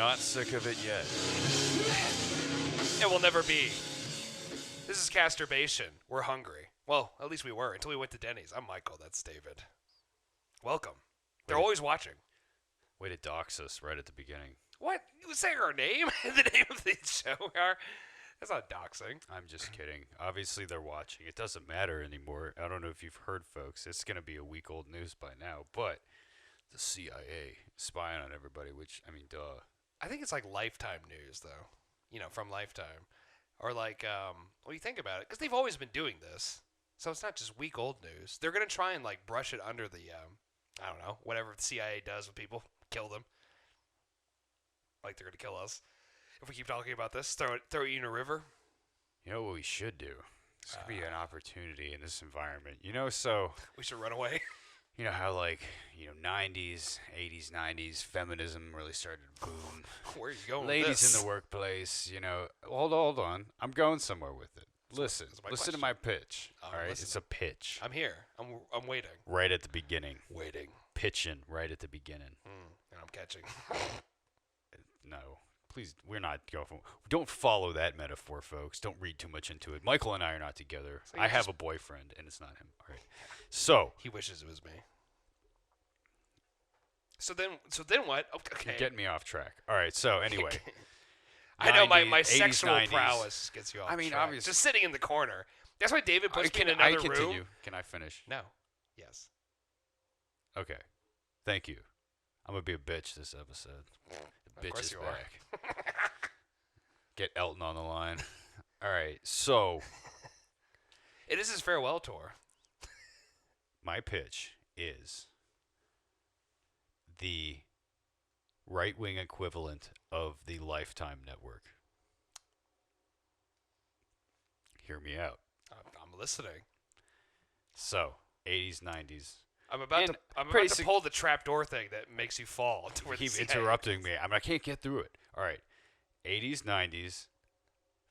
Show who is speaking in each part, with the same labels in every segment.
Speaker 1: not sick of it yet.
Speaker 2: It will never be. This is Casturbation. We're hungry. Well, at least we were until we went to Denny's. I'm Michael. That's David. Welcome. They're always watching.
Speaker 1: Way to dox us right at the beginning.
Speaker 2: What? You say our name? The name of the show? That's not doxing.
Speaker 1: I'm just kidding. Obviously, they're watching. It doesn't matter anymore. I don't know if you've heard, folks. It's going to be a week-old news by now. But the CIA spying on everybody, which, I mean, duh.
Speaker 2: I think it's like Lifetime news, though. You know, from Lifetime. Or like, well, you think about it. Because they've always been doing this. So it's not just week-old news. They're going to try and, like, brush it under the, I don't know, whatever the CIA does with people. Kill them. Like they're going to kill us. If we keep talking about this, throw it in a river.
Speaker 1: You know what we should do? This could be an opportunity in this environment. You know, so...
Speaker 2: We should run away.
Speaker 1: You know how, like, 90s, 80s, 90s, feminism really started to boom.
Speaker 2: Where are you going
Speaker 1: Ladies
Speaker 2: with this?
Speaker 1: in the workplace, hold on. I'm going somewhere with it. Listen to my pitch. All right,
Speaker 2: listening.
Speaker 1: It's a pitch.
Speaker 2: I'm here. I'm waiting.
Speaker 1: Right at the beginning.
Speaker 2: Waiting.
Speaker 1: Pitching right at the beginning.
Speaker 2: And I'm catching.
Speaker 1: No. Please, we're not going. Don't follow that metaphor, folks. Don't read too much into it. Michael and I are not together.
Speaker 2: So
Speaker 1: I have a boyfriend, and it's not him. All right. So
Speaker 2: he wishes it was me. So then what? Okay.
Speaker 1: You're getting me off track. All right. So anyway,
Speaker 2: I know my
Speaker 1: 80s,
Speaker 2: sexual
Speaker 1: 90s.
Speaker 2: prowess gets you off.
Speaker 1: I mean,
Speaker 2: track.
Speaker 1: obviously,
Speaker 2: just sitting in the corner. That's why David puts me in
Speaker 1: I
Speaker 2: another
Speaker 1: continue.
Speaker 2: room.
Speaker 1: Can I finish?
Speaker 2: No. Yes.
Speaker 1: Okay. Thank you. I'm gonna be a bitch this episode. The bitch is back. Get Elton on the line. All right. So
Speaker 2: it is his farewell tour.
Speaker 1: My pitch is the right-wing equivalent of the Lifetime network. Hear me out.
Speaker 2: I'm listening.
Speaker 1: So, 80s, 90s.
Speaker 2: I'm about to pull the trapdoor thing that makes you fall.
Speaker 1: Keep interrupting me. I can't get through it. All right. 80s, 90s,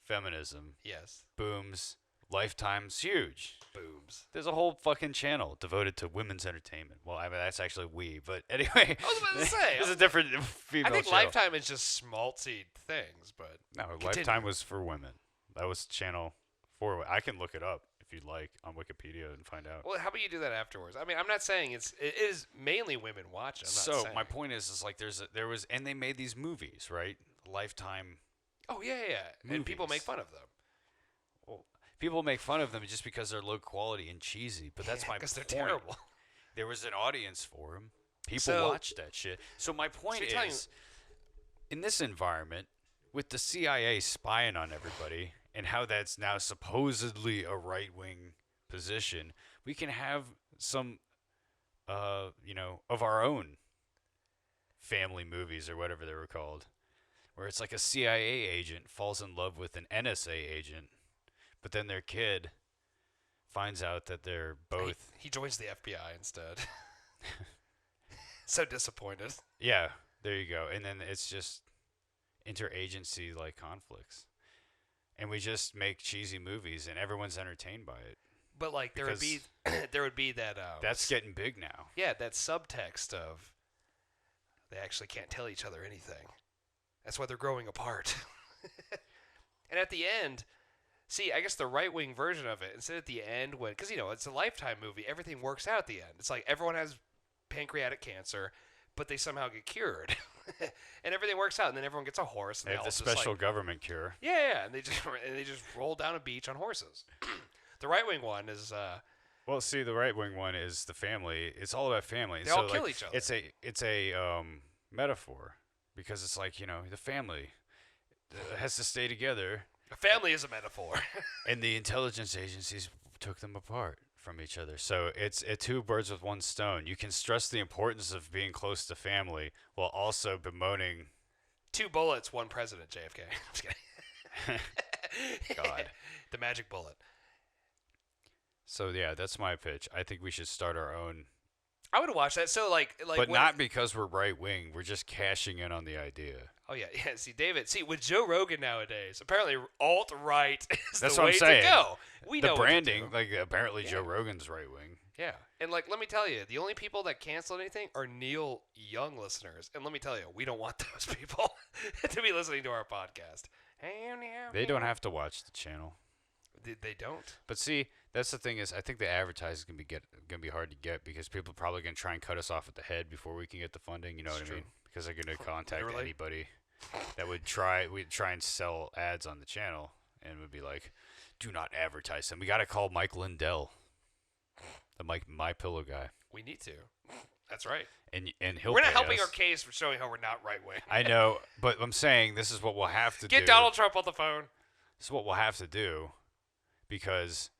Speaker 1: feminism.
Speaker 2: Yes.
Speaker 1: Booms. Lifetime's huge.
Speaker 2: Booms.
Speaker 1: There's a whole fucking channel devoted to women's entertainment. Well, I mean, that's actually but anyway.
Speaker 2: I was about to say.
Speaker 1: There's a different female
Speaker 2: I think
Speaker 1: channel.
Speaker 2: Lifetime is just schmaltzy things, but...
Speaker 1: No,
Speaker 2: continue.
Speaker 1: Lifetime was for women. That was channel 4. I can look it up if you'd like on Wikipedia and find out.
Speaker 2: Well, how about you do that afterwards? I mean, I'm not saying it is mainly women watching.
Speaker 1: So my point is like there was and they made these movies, right? Lifetime.
Speaker 2: Oh yeah.
Speaker 1: Movies.
Speaker 2: And people make fun of them.
Speaker 1: Well, people make fun of them just because they're low quality and cheesy, but that's my point.
Speaker 2: Because they're terrible.
Speaker 1: There was an audience for them. People watched that shit. So my point is, in this environment, with the CIA spying on everybody and how that's now supposedly a right-wing position, we can have some, of our own family movies or whatever they were called, where it's like a CIA agent falls in love with an NSA agent, but then their kid finds out that they're both...
Speaker 2: He joins the FBI instead. So disappointed.
Speaker 1: Yeah, there you go. And then it's just interagency like conflicts. And we just make cheesy movies and everyone's entertained by it.
Speaker 2: But like there would be that
Speaker 1: that's getting big now.
Speaker 2: Yeah, that subtext of they actually can't tell each other anything. That's why they're growing apart. And at the end, see, I guess the right-wing version of it, instead at the end when, because it's a Lifetime movie, everything works out at the end. It's like everyone has pancreatic cancer, but they somehow get cured. And everything works out, and then everyone gets a horse. And
Speaker 1: they have the special government cure.
Speaker 2: Yeah, and they just roll down a beach on horses. The right-wing one is...
Speaker 1: Well, see, the right-wing one is the family. It's all about family.
Speaker 2: They all kill each other.
Speaker 1: It's a metaphor, because it's like, the family has to stay together.
Speaker 2: A family is a metaphor.
Speaker 1: And the intelligence agencies took them apart from each other. So it's two birds with one stone. You can stress the importance of being close to family while also bemoaning...
Speaker 2: 2 bullets, 1 president, JFK. I'm just kidding.
Speaker 1: God.
Speaker 2: The magic bullet.
Speaker 1: So, yeah, that's my pitch. I think we should start our own
Speaker 2: I would watch that. So like
Speaker 1: but not because we're right wing. We're just cashing in on the idea.
Speaker 2: Oh yeah. See, David. See, with Joe Rogan nowadays, apparently alt right is
Speaker 1: That's
Speaker 2: the
Speaker 1: what
Speaker 2: way
Speaker 1: I'm saying.
Speaker 2: to go. We
Speaker 1: the
Speaker 2: know
Speaker 1: branding,
Speaker 2: what to do.
Speaker 1: like apparently Joe Rogan's right wing.
Speaker 2: Yeah, and like let me tell you, the only people that cancel anything are Neil Young listeners, and let me tell you, we don't want those people to be listening to our podcast.
Speaker 1: They don't have to watch the channel.
Speaker 2: They don't.
Speaker 1: But see, that's the thing is, I think the advertising can be hard to get because people are probably gonna try and cut us off at the head before we can get the funding. You know what I mean? Because they're gonna contact anybody that would try and sell ads on the channel and would be like, "Do not advertise them." We gotta call Mike Lindell, the My Pillow guy.
Speaker 2: We need to. That's right.
Speaker 1: And he'll.
Speaker 2: We're not helping our case for showing how we're not right wing.
Speaker 1: I know, but I'm saying this is what we'll have to do.
Speaker 2: Get Donald Trump on the phone.
Speaker 1: This is what we'll have to do. Because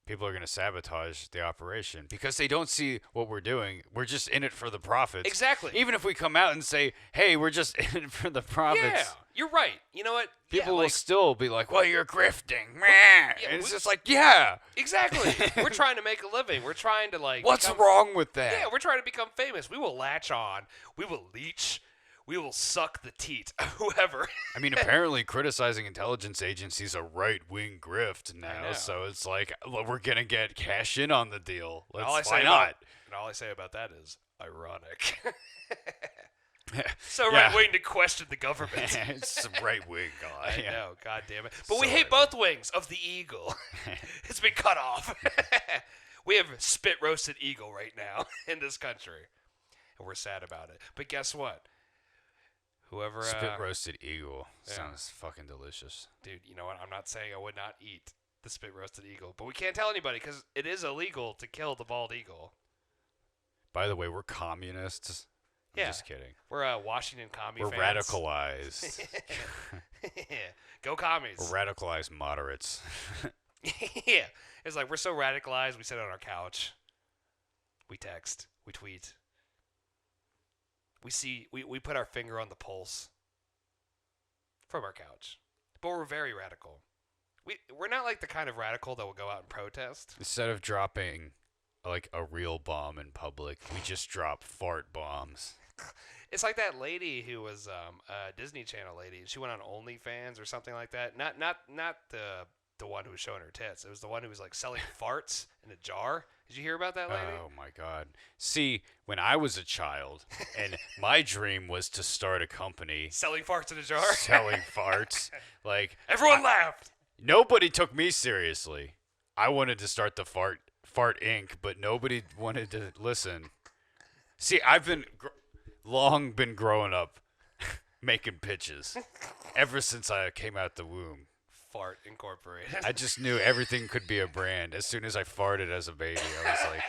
Speaker 1: people are going to sabotage the operation because they don't see what we're doing. We're just in it for the profits.
Speaker 2: Exactly.
Speaker 1: Even if we come out and say, hey, we're just in it for the profits.
Speaker 2: Yeah, you're right. You know what?
Speaker 1: People will still be like, well, you're grifting. And it's just like, yeah.
Speaker 2: Exactly. We're trying to make a living. We're trying to
Speaker 1: What's wrong with that?
Speaker 2: Yeah, we're trying to become famous. We will latch on. We will leech. We will suck the teat of whoever.
Speaker 1: I mean, apparently criticizing intelligence agencies a right-wing grift now, so it's like, we're going to get cash in on the deal. Why not?
Speaker 2: And all I say about that is ironic. So right-wing to question the government.
Speaker 1: It's a right-wing guy.
Speaker 2: I know, God damn it. But we hate both wings of the eagle. It's been cut off. We have spit-roasted eagle right now in this country. And we're sad about it. But guess what? Whoever
Speaker 1: spit roasted eagle sounds fucking delicious,
Speaker 2: dude. You know what? I'm not saying I would not eat the spit roasted eagle, but we can't tell anybody because it is illegal to kill the bald eagle.
Speaker 1: By the way, we're communists. I'm just kidding.
Speaker 2: We're Washington commie
Speaker 1: We're
Speaker 2: fans.
Speaker 1: radicalized.
Speaker 2: Go commies.
Speaker 1: We're radicalized moderates.
Speaker 2: Yeah, it's like we're so radicalized. We sit on our couch. We text. We tweet. We put our finger on the pulse from our couch. But we're very radical. We're not like the kind of radical that will go out and protest.
Speaker 1: Instead of dropping like a real bomb in public, we just drop fart bombs.
Speaker 2: It's like that lady who was a Disney Channel lady. She went on OnlyFans or something like that. Not the one who was showing her tits. It was the one who was like selling farts in a jar. Did you hear about that lady?
Speaker 1: Oh my God. See, when I was a child and my dream was to start a company
Speaker 2: selling farts in a jar.
Speaker 1: Selling farts. Like
Speaker 2: everyone laughed.
Speaker 1: Nobody took me seriously. I wanted to start the Fart Inc., but nobody wanted to listen. See, I've been long been growing up making pitches ever since I came out the womb.
Speaker 2: Fart Incorporated.
Speaker 1: I just knew everything could be a brand. As soon as I farted as a baby, I was like,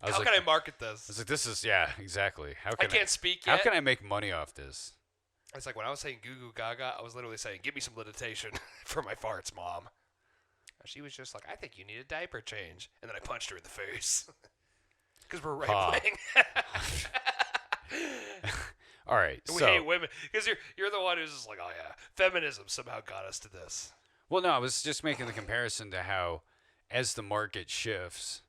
Speaker 2: how can I market this?
Speaker 1: I was like, this is, exactly.
Speaker 2: I can't speak yet.
Speaker 1: How can I make money off this?
Speaker 2: It's like when I was saying goo goo gaga, I was literally saying, give me some meditation for my farts, Mom. She was just like, I think you need a diaper change. And then I punched her in the face. Because we're right-wing.
Speaker 1: All right.
Speaker 2: We hate women. Because you're the one who's just like, oh yeah, feminism somehow got us to this.
Speaker 1: Well, no, I was just making the comparison to how, as the market shifts,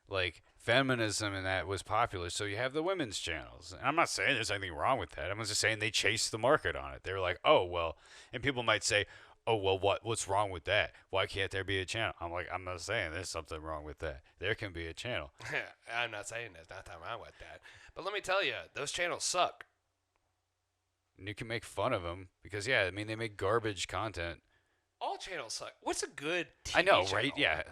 Speaker 1: like feminism and that was popular, so you have the women's channels. And I'm not saying there's anything wrong with that. I'm just saying they chased the market on it. They were like, oh well, and people might say, oh well, what's wrong with that? Why can't there be a channel? I'm like, I'm not saying there's something wrong with that. There can be a channel.
Speaker 2: I'm not saying there's nothing wrong with that. But let me tell you, those channels suck.
Speaker 1: And you can make fun of them because, yeah, I mean, they make garbage content.
Speaker 2: All channels suck. What's a good TV
Speaker 1: I know,
Speaker 2: channel?
Speaker 1: right? Yeah.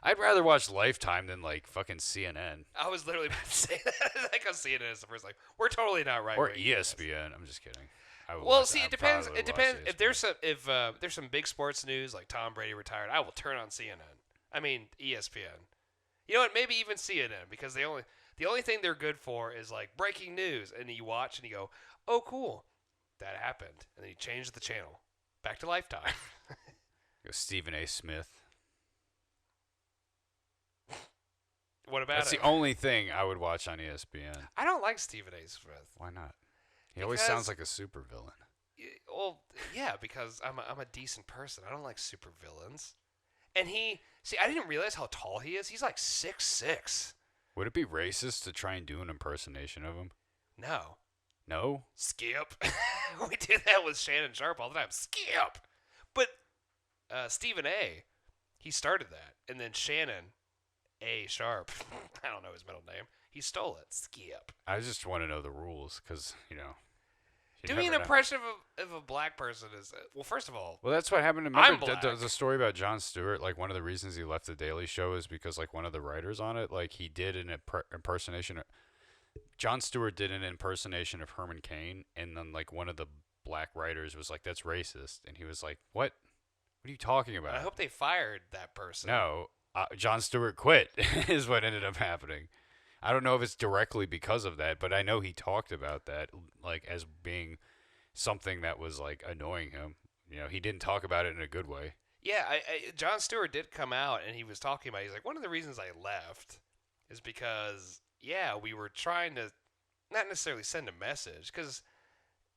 Speaker 1: I'd rather watch Lifetime than, like, fucking CNN.
Speaker 2: I was literally about to say that. Like, on CNN is the first, like, we're totally not right.
Speaker 1: Or ESPN. I'm just kidding.
Speaker 2: Well, see, it depends. It depends. If there's some big sports news, like Tom Brady retired, I will turn on CNN. I mean, ESPN. You know what? Maybe even CNN, because the only thing they're good for is, like, breaking news. And you watch and you go, oh, cool. That happened. And then you change the channel. Back to Lifetime.
Speaker 1: Go Stephen A. Smith.
Speaker 2: What about
Speaker 1: That's the only thing I would watch on ESPN.
Speaker 2: I don't like Stephen A. Smith.
Speaker 1: Why not? He always sounds like a supervillain.
Speaker 2: Well, yeah, because I'm a decent person. I don't like supervillains. And I didn't realize how tall he is. He's like 6'6".
Speaker 1: Would it be racist to try and do an impersonation of him?
Speaker 2: No.
Speaker 1: No?
Speaker 2: Skip. We do that with Shannon Sharp all the time. Skip. But Stephen A., he started that. And then Shannon A. Sharp, I don't know his middle name, he stole it. Skip.
Speaker 1: I just want to know the rules because, you know.
Speaker 2: Doing an impression of a black person is, well, first of all.
Speaker 1: Well, that's what happened.
Speaker 2: Remember
Speaker 1: the story about Jon Stewart? Like, one of the reasons he left The Daily Show is because, like, one of the writers on it, like, he did an impersonation. Jon Stewart did an impersonation of Herman Cain, and then, like, one of the black writers was like, that's racist. And he was like, what? What are you talking about?
Speaker 2: I hope they fired that person.
Speaker 1: No. Jon Stewart quit is what ended up happening. I don't know if it's directly because of that, but I know he talked about that, like, as being something that was, like, annoying him. You know, he didn't talk about it in a good way.
Speaker 2: Yeah, Jon Stewart did come out, and he was talking about, he's like, one of the reasons I left is because, yeah, we were trying to not necessarily send a message, because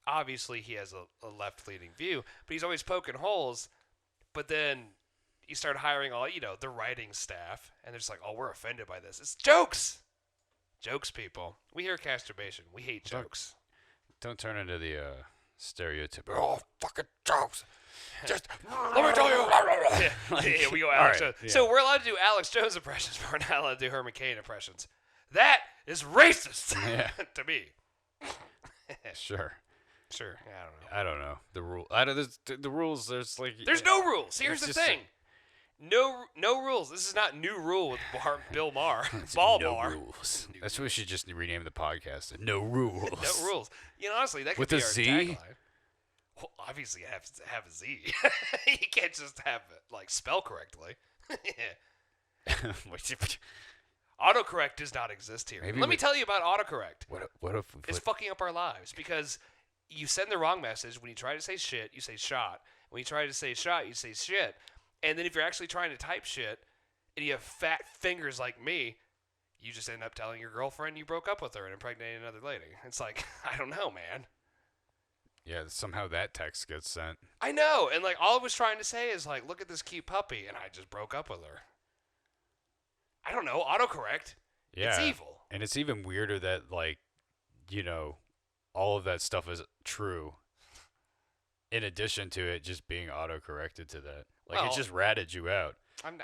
Speaker 2: obviously he has a left-leaning view, but he's always poking holes, but then you start hiring all, you know, the writing staff, and they're just like, oh, we're offended by this. It's jokes! Jokes, people. We hear Casturbation. We hate jokes.
Speaker 1: Don't turn into the stereotype. Oh, fucking jokes. Just, let me tell you.
Speaker 2: Yeah, we go Alex
Speaker 1: right,
Speaker 2: Jones.
Speaker 1: yeah.
Speaker 2: So we're allowed to do Alex Jones impressions, but we're not allowed to do Herman Cain impressions. That is racist to me.
Speaker 1: Sure.
Speaker 2: Sure. Yeah,
Speaker 1: I don't know. The rules, there's like...
Speaker 2: There's no rules. Here's the thing. No rules. This is not New Rule with Bill Maher. Ball
Speaker 1: no
Speaker 2: Maher.
Speaker 1: rules. That's what we should just rename the podcast. No rules.
Speaker 2: No rules. You know, honestly, that could
Speaker 1: with
Speaker 2: be
Speaker 1: a
Speaker 2: our
Speaker 1: Z?
Speaker 2: tagline. Well, obviously, you have to have a Z. You can't just have it, like, spell correctly. Autocorrect does not exist here. Let me tell you about autocorrect.
Speaker 1: What if
Speaker 2: it's fucking up our lives because you send the wrong message. When you try to say shit, you say shot. When you try to say shot, you say shit. And then if you're actually trying to type shit and you have fat fingers like me, you just end up telling your girlfriend you broke up with her and impregnated another lady. It's like, I don't know, man.
Speaker 1: Yeah, somehow that text gets sent.
Speaker 2: I know. And, like, all I was trying to say is, like, look at this cute puppy, and I just broke up with her. I don't know. Autocorrect.
Speaker 1: Yeah.
Speaker 2: It's evil.
Speaker 1: And it's even weirder that, like, you know, all of that stuff is true. In addition to it just being auto-corrected to that. Like, it just ratted you out.
Speaker 2: I'm,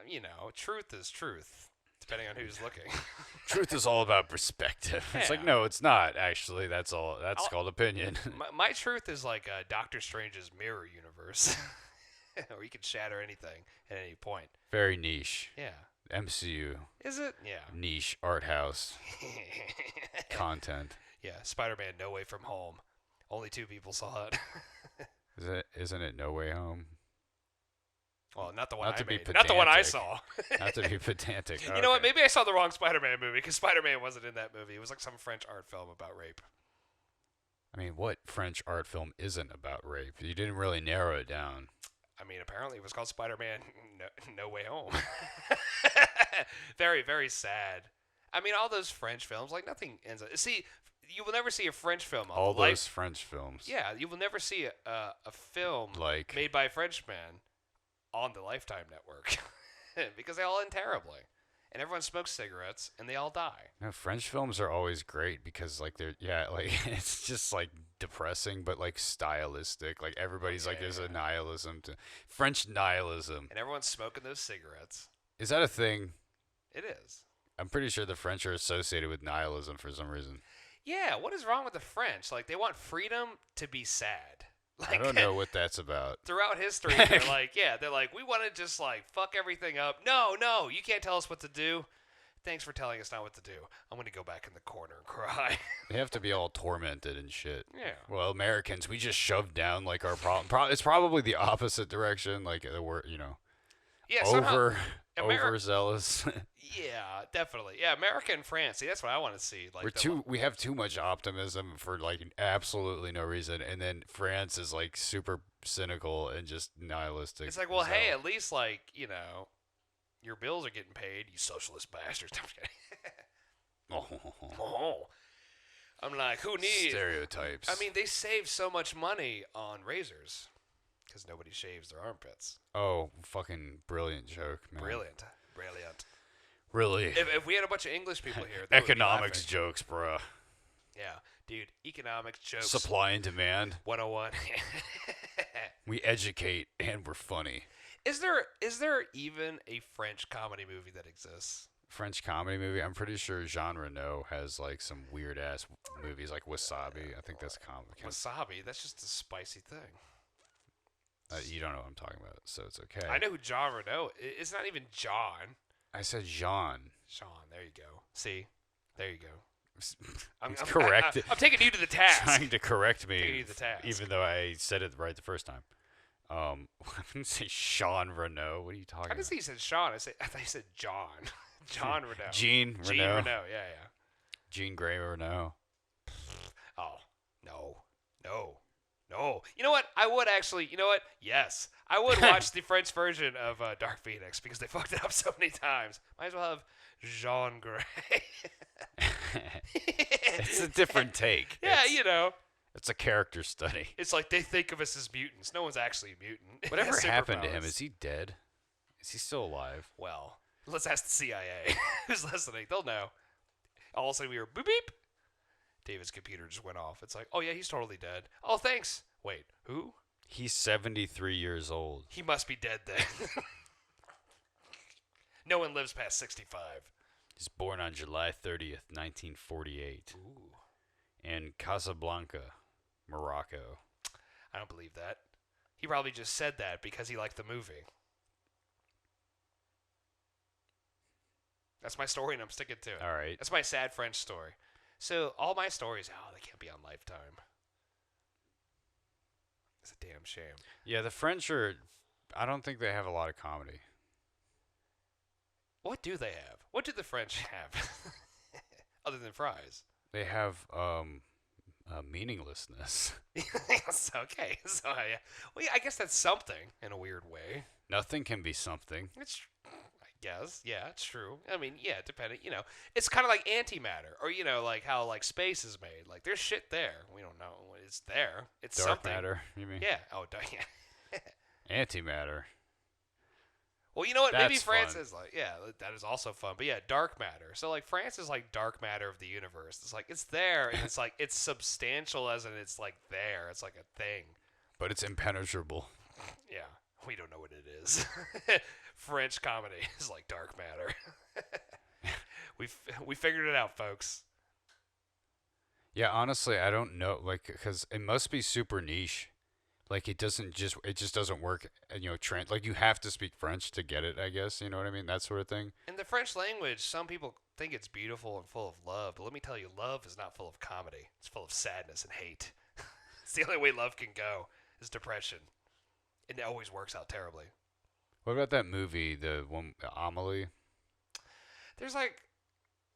Speaker 2: you know, truth is truth, depending on who's looking.
Speaker 1: Truth is all about perspective. It's like, no, it's not, actually. That's called opinion.
Speaker 2: My truth is like Doctor Strange's mirror universe, where you can shatter anything at any point.
Speaker 1: Very niche.
Speaker 2: Yeah.
Speaker 1: MCU.
Speaker 2: Is it? Yeah.
Speaker 1: Niche art house content.
Speaker 2: Yeah, Spider-Man No Way From Home. Only 2 people saw it.
Speaker 1: Isn't it No Way Home?
Speaker 2: Well, not the one
Speaker 1: not
Speaker 2: I
Speaker 1: to be
Speaker 2: made. Not the one I
Speaker 1: pedantic.
Speaker 2: saw.
Speaker 1: Not to be pedantic.
Speaker 2: You know what? Maybe I saw the wrong Spider-Man movie because Spider-Man wasn't in that movie. It was like some French art film about rape.
Speaker 1: I mean, what French art film isn't about rape? You didn't really narrow it down.
Speaker 2: I mean, apparently it was called Spider-Man No Way Home. Very, very sad. I mean, all those French films, like, nothing ends up... See, you will never see a French film.
Speaker 1: All those French films.
Speaker 2: Yeah, you will never see a film
Speaker 1: like
Speaker 2: made by a Frenchman on the Lifetime Network because they all end terribly. And everyone smokes cigarettes, and they all die.
Speaker 1: No, French films are always great because, like, it's just, like, depressing, but, like, stylistic. Like, everybody's like, there's a nihilism to French nihilism.
Speaker 2: And everyone's smoking those cigarettes.
Speaker 1: Is that a thing?
Speaker 2: It is.
Speaker 1: I'm pretty sure the French are associated with nihilism for some reason.
Speaker 2: Yeah, what is wrong with the French? Like, they want freedom to be sad. Like,
Speaker 1: I don't know what that's about.
Speaker 2: Throughout history, they're like, we want to just, like, fuck everything up. No, you can't tell us what to do. Thanks for telling us not what to do. I'm going to go back in the corner and cry.
Speaker 1: They have to be all tormented and shit.
Speaker 2: Yeah.
Speaker 1: Well, Americans, we just shoved down, like, our problem. It's probably the opposite direction. Like, we're, you know, overzealous.
Speaker 2: Yeah, definitely. Yeah, America and France. See, that's what I want to see. Like,
Speaker 1: we have too much optimism for, like, absolutely no reason, and then France is, like, super cynical and just nihilistic.
Speaker 2: It's like, well, hey, at least, like, you know, your bills are getting paid, you socialist bastards. Oh. I'm like, who needs
Speaker 1: stereotypes?
Speaker 2: I mean, they save so much money on razors because nobody shaves their armpits.
Speaker 1: Oh, fucking brilliant joke, man.
Speaker 2: Brilliant.
Speaker 1: Really?
Speaker 2: If we had a bunch of English people here, they would be
Speaker 1: Economics
Speaker 2: laughing.
Speaker 1: jokes, bruh.
Speaker 2: Yeah, dude, economics jokes.
Speaker 1: Supply and demand.
Speaker 2: 101.
Speaker 1: We educate and we're funny.
Speaker 2: Is there even a French comedy movie that exists?
Speaker 1: French comedy movie? I'm pretty sure Jean Reno has like some weird ass movies like Wasabi. I think that's common.
Speaker 2: Wasabi, that's just a spicy thing.
Speaker 1: You don't know what I'm talking about, so it's okay.
Speaker 2: I know who Jean Reno is. It's not even John.
Speaker 1: I said Jean.
Speaker 2: Sean, there you go. See? There you go. I'm taking you to the task.
Speaker 1: Trying to correct
Speaker 2: Taking
Speaker 1: me,
Speaker 2: you to the task.
Speaker 1: even though I said it right the first time. I didn't say Sean Reno. What are you talking
Speaker 2: I didn't
Speaker 1: about?
Speaker 2: say you said Sean. I thought you said John. John Reno.
Speaker 1: Jean
Speaker 2: Jean
Speaker 1: Reno.
Speaker 2: Reno. Yeah.
Speaker 1: Jean Grey Reno.
Speaker 2: Oh, no. You know what? I would actually. You know what? Yes, I would watch the French version of Dark Phoenix because they fucked it up so many times. Might as well have Jean Grey.
Speaker 1: It's a different take.
Speaker 2: Yeah,
Speaker 1: it's, It's a character study.
Speaker 2: It's like they think of us as mutants. No one's actually a mutant.
Speaker 1: Whatever happened to him? Is he dead? Is he still alive?
Speaker 2: Well, let's ask the CIA who's listening. They'll know. All of a sudden we were boop beep. David's computer just went off. It's like, oh yeah, he's totally dead. Oh, thanks. Wait, who?
Speaker 1: He's 73 years old.
Speaker 2: He must be dead then. No one lives past 65.
Speaker 1: He's born on July 30th, 1948.
Speaker 2: Ooh.
Speaker 1: In Casablanca, Morocco.
Speaker 2: I don't believe that. He probably just said that because he liked the movie. That's my story, and I'm sticking to it.
Speaker 1: All right.
Speaker 2: That's my sad French story. So all my stories, they can't be on Lifetime. It's a damn shame.
Speaker 1: Yeah, the French I don't think they have a lot of comedy.
Speaker 2: What do they have? What do the French have? Other than fries.
Speaker 1: They have meaninglessness.
Speaker 2: Okay. So, I guess that's something in a weird way.
Speaker 1: Nothing can be something.
Speaker 2: I guess. Yeah, it's true. I mean, yeah, depending. It's kind of like antimatter, or like how like space is made. Like there's shit there. We don't know. It's there. It's
Speaker 1: Dark
Speaker 2: something.
Speaker 1: matter, you mean?
Speaker 2: Yeah. Oh, yeah.
Speaker 1: Antimatter.
Speaker 2: Well, you know what? Maybe
Speaker 1: That's
Speaker 2: France
Speaker 1: fun.
Speaker 2: is like, yeah, that is also fun. But yeah, dark matter. So like France is like dark matter of the universe. It's like it's there, and it's like it's substantial as in it's like there. It's like a thing.
Speaker 1: But it's impenetrable.
Speaker 2: Yeah, we don't know what it is. French comedy is like dark matter. We figured it out, folks.
Speaker 1: Yeah, honestly, I don't know, like, because it must be super niche. Like, it just doesn't work, like, you have to speak French to get it, I guess, you know what I mean? That sort of thing.
Speaker 2: In the French language, some people think it's beautiful and full of love, but let me tell you, love is not full of comedy. It's full of sadness and hate. It's the only way love can go, is depression. It always works out terribly.
Speaker 1: What about that movie, the one, Amelie?
Speaker 2: There's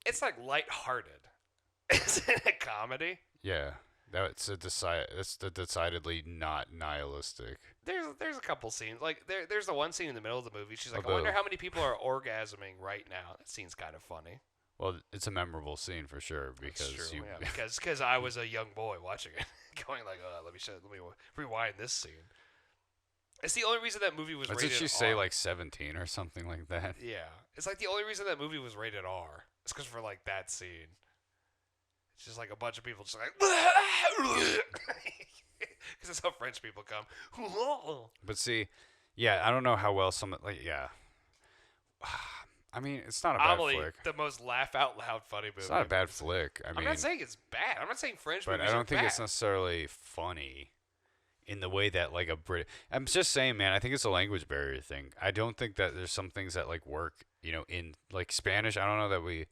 Speaker 2: it's like lighthearted. Is it a comedy?
Speaker 1: Yeah. That's decidedly not nihilistic.
Speaker 2: There's a couple scenes. Like there's the one scene in the middle of the movie. She's like,
Speaker 1: Although,
Speaker 2: I wonder how many people are orgasming right now. That scene's kind of funny.
Speaker 1: Well, it's a memorable scene for sure because
Speaker 2: That's true, because I was a young boy watching it, going like, let me rewind this scene. It's the only reason that movie was rated R.
Speaker 1: Did she say like 17 or something like that?
Speaker 2: Yeah, it's like the only reason that movie was rated R. It's because for like that scene. It's just like a bunch of people just like, because that's how French people come.
Speaker 1: But see, yeah, I don't know how well I mean, it's not a bad
Speaker 2: Amelie,
Speaker 1: flick.
Speaker 2: the most laugh out loud funny movie.
Speaker 1: It's not a bad flick.
Speaker 2: I'm not saying it's bad. I'm not saying French
Speaker 1: but
Speaker 2: movies
Speaker 1: I
Speaker 2: are
Speaker 1: don't think
Speaker 2: bad.
Speaker 1: it's necessarily funny in the way that like a Brit. I'm just saying, man. I think it's a language barrier thing. I don't think that there's some things that like work, in like Spanish. I don't know that we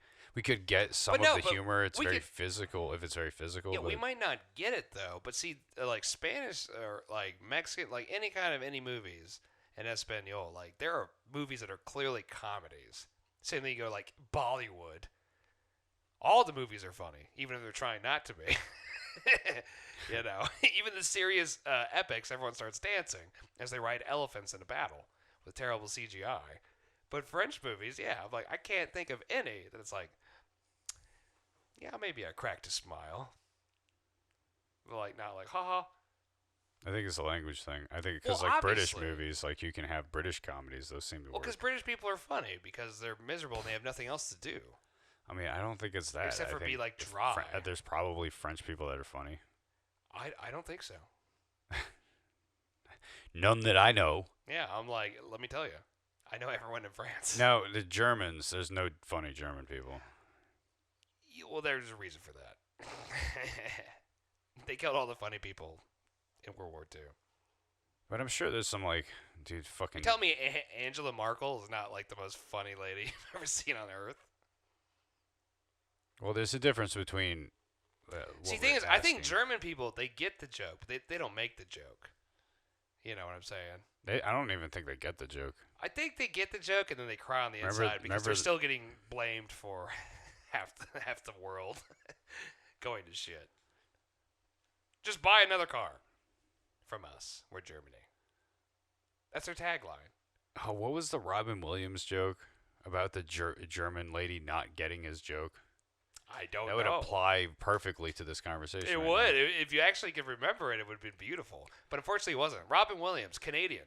Speaker 1: could get some of the humor. It's very physical. If it's very physical,
Speaker 2: yeah, we might not get it though. But see, like Spanish or like Mexican, like any movies in Espanol, like there are movies that are clearly comedies. Same thing, you go like Bollywood. All the movies are funny, even if they're trying not to be. Even the serious epics, everyone starts dancing as they ride elephants in a battle with terrible CGI. But French movies, yeah, I'm like, I can't think of any that it's like, yeah, maybe I cracked a smile. Like, not like, haha.
Speaker 1: I think it's a language thing. I think because British
Speaker 2: obviously.
Speaker 1: movies, like you can have British comedies, those seem to
Speaker 2: Well,
Speaker 1: work.
Speaker 2: because British people are funny because they're miserable and they have nothing else to do.
Speaker 1: I mean, I don't think it's that.
Speaker 2: Except
Speaker 1: I
Speaker 2: for
Speaker 1: think
Speaker 2: be like dry.
Speaker 1: there's probably French people that are funny.
Speaker 2: I don't think so.
Speaker 1: None that I know.
Speaker 2: Yeah, I'm like, let me tell you. I know everyone in France.
Speaker 1: No, the Germans. There's no funny German people.
Speaker 2: Well, there's a reason for that. They killed all the funny people in World War II.
Speaker 1: But I'm sure there's some like, dude, fucking.
Speaker 2: You tell me Angela Merkel is not like the most funny lady you've ever seen on Earth.
Speaker 1: Well, there's a difference between.
Speaker 2: See, the thing is, I think German people, they get the joke, but they don't make the joke. You know what I'm saying?
Speaker 1: I don't even think they get the joke.
Speaker 2: I think they get the joke and then they cry on the inside because they're still getting blamed for half the world going to shit. Just buy another car from us. We're Germany. That's their tagline.
Speaker 1: Oh, what was the Robin Williams joke about the German lady not getting his joke?
Speaker 2: I don't know.
Speaker 1: That would apply perfectly to this conversation.
Speaker 2: It would. If you actually could remember it, it would have been beautiful. But unfortunately, it wasn't. Robin Williams, Canadian.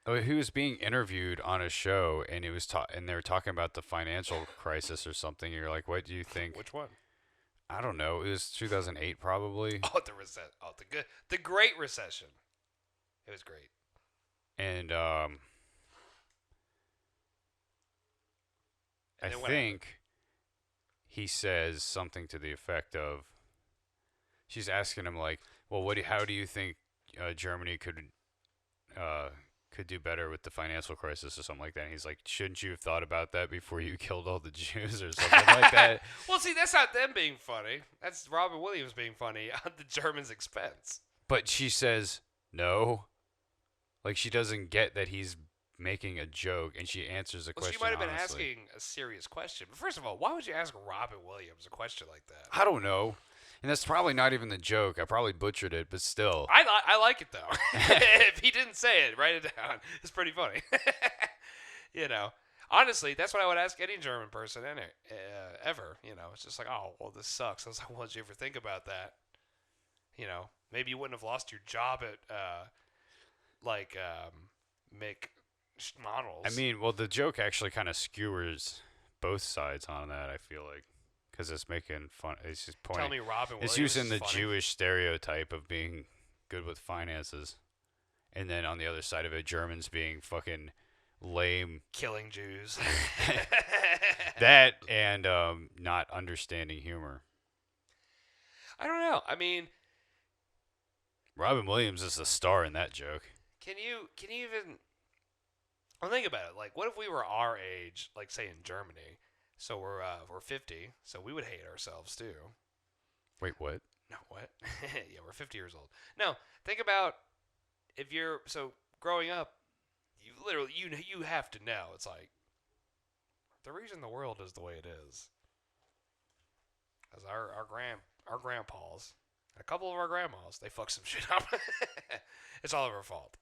Speaker 1: Oh, he was being interviewed on a show, and it was and they were talking about the financial crisis or something. You're like, what do you think?
Speaker 2: Which one?
Speaker 1: I don't know. It was 2008, probably.
Speaker 2: Oh, the Great Recession. It was great.
Speaker 1: And I think he says something to the effect of, she's asking him like, well, how do you think Germany could do better with the financial crisis or something like that? And he's like, shouldn't you have thought about that before you killed all the Jews or something like that?
Speaker 2: Well, see, that's not them being funny. That's Robin Williams being funny at the Germans' expense.
Speaker 1: But she says no. Like, she doesn't get that he's making a joke, and she answers the question.
Speaker 2: She might have been
Speaker 1: honestly.
Speaker 2: asking a serious question. But first of all, why would you ask Robin Williams a question like that?
Speaker 1: I don't know. And that's probably not even the joke. I probably butchered it, but still.
Speaker 2: I like it, though. If he didn't say it, write it down. It's pretty funny. You know. Honestly, that's what I would ask any German person ever. You know, it's just like, oh, well, this sucks. I was like, well, did you ever think about that? You know, maybe you wouldn't have lost your job at, McDonald's.
Speaker 1: I mean, well, the joke actually kind of skewers both sides on that, I feel like. Because it's making fun. It's just pointing.
Speaker 2: Tell me Robin Williams
Speaker 1: It's using the
Speaker 2: funny.
Speaker 1: Jewish stereotype of being good with finances. And then on the other side of it, Germans being fucking lame.
Speaker 2: Killing Jews.
Speaker 1: That and not understanding humor.
Speaker 2: I don't know. I mean,
Speaker 1: Robin Williams is the star in that joke.
Speaker 2: Can you even? Well, think about it. Like, what if we were our age, like say in Germany? So we're 50, so we would hate ourselves too.
Speaker 1: Wait, what?
Speaker 2: No, what? Yeah, we're 50 years old. No, think about if you're growing up, you literally you have to know. It's like the reason the world is the way it is. As our grandpas, a couple of our grandmas, they fuck some shit up. It's all of our fault.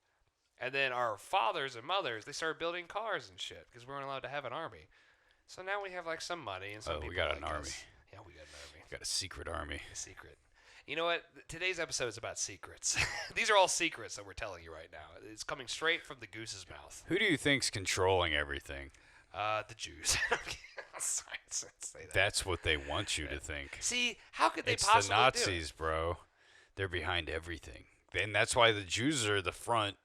Speaker 2: And then our fathers and mothers, they started building cars and shit because we weren't allowed to have an army. So now we have like some money and some people.
Speaker 1: We got
Speaker 2: like
Speaker 1: an army.
Speaker 2: Yeah, we got an army.
Speaker 1: We got a secret army.
Speaker 2: A secret. You know what? Today's episode is about secrets. These are all secrets that we're telling you right now. It's coming straight from the goose's mouth.
Speaker 1: Who do you think's controlling everything?
Speaker 2: The Jews. Sorry, say that.
Speaker 1: That's what they want you to think.
Speaker 2: See, how could they
Speaker 1: it's
Speaker 2: possibly
Speaker 1: the Nazis, bro. They're behind everything. And that's why the Jews are the front,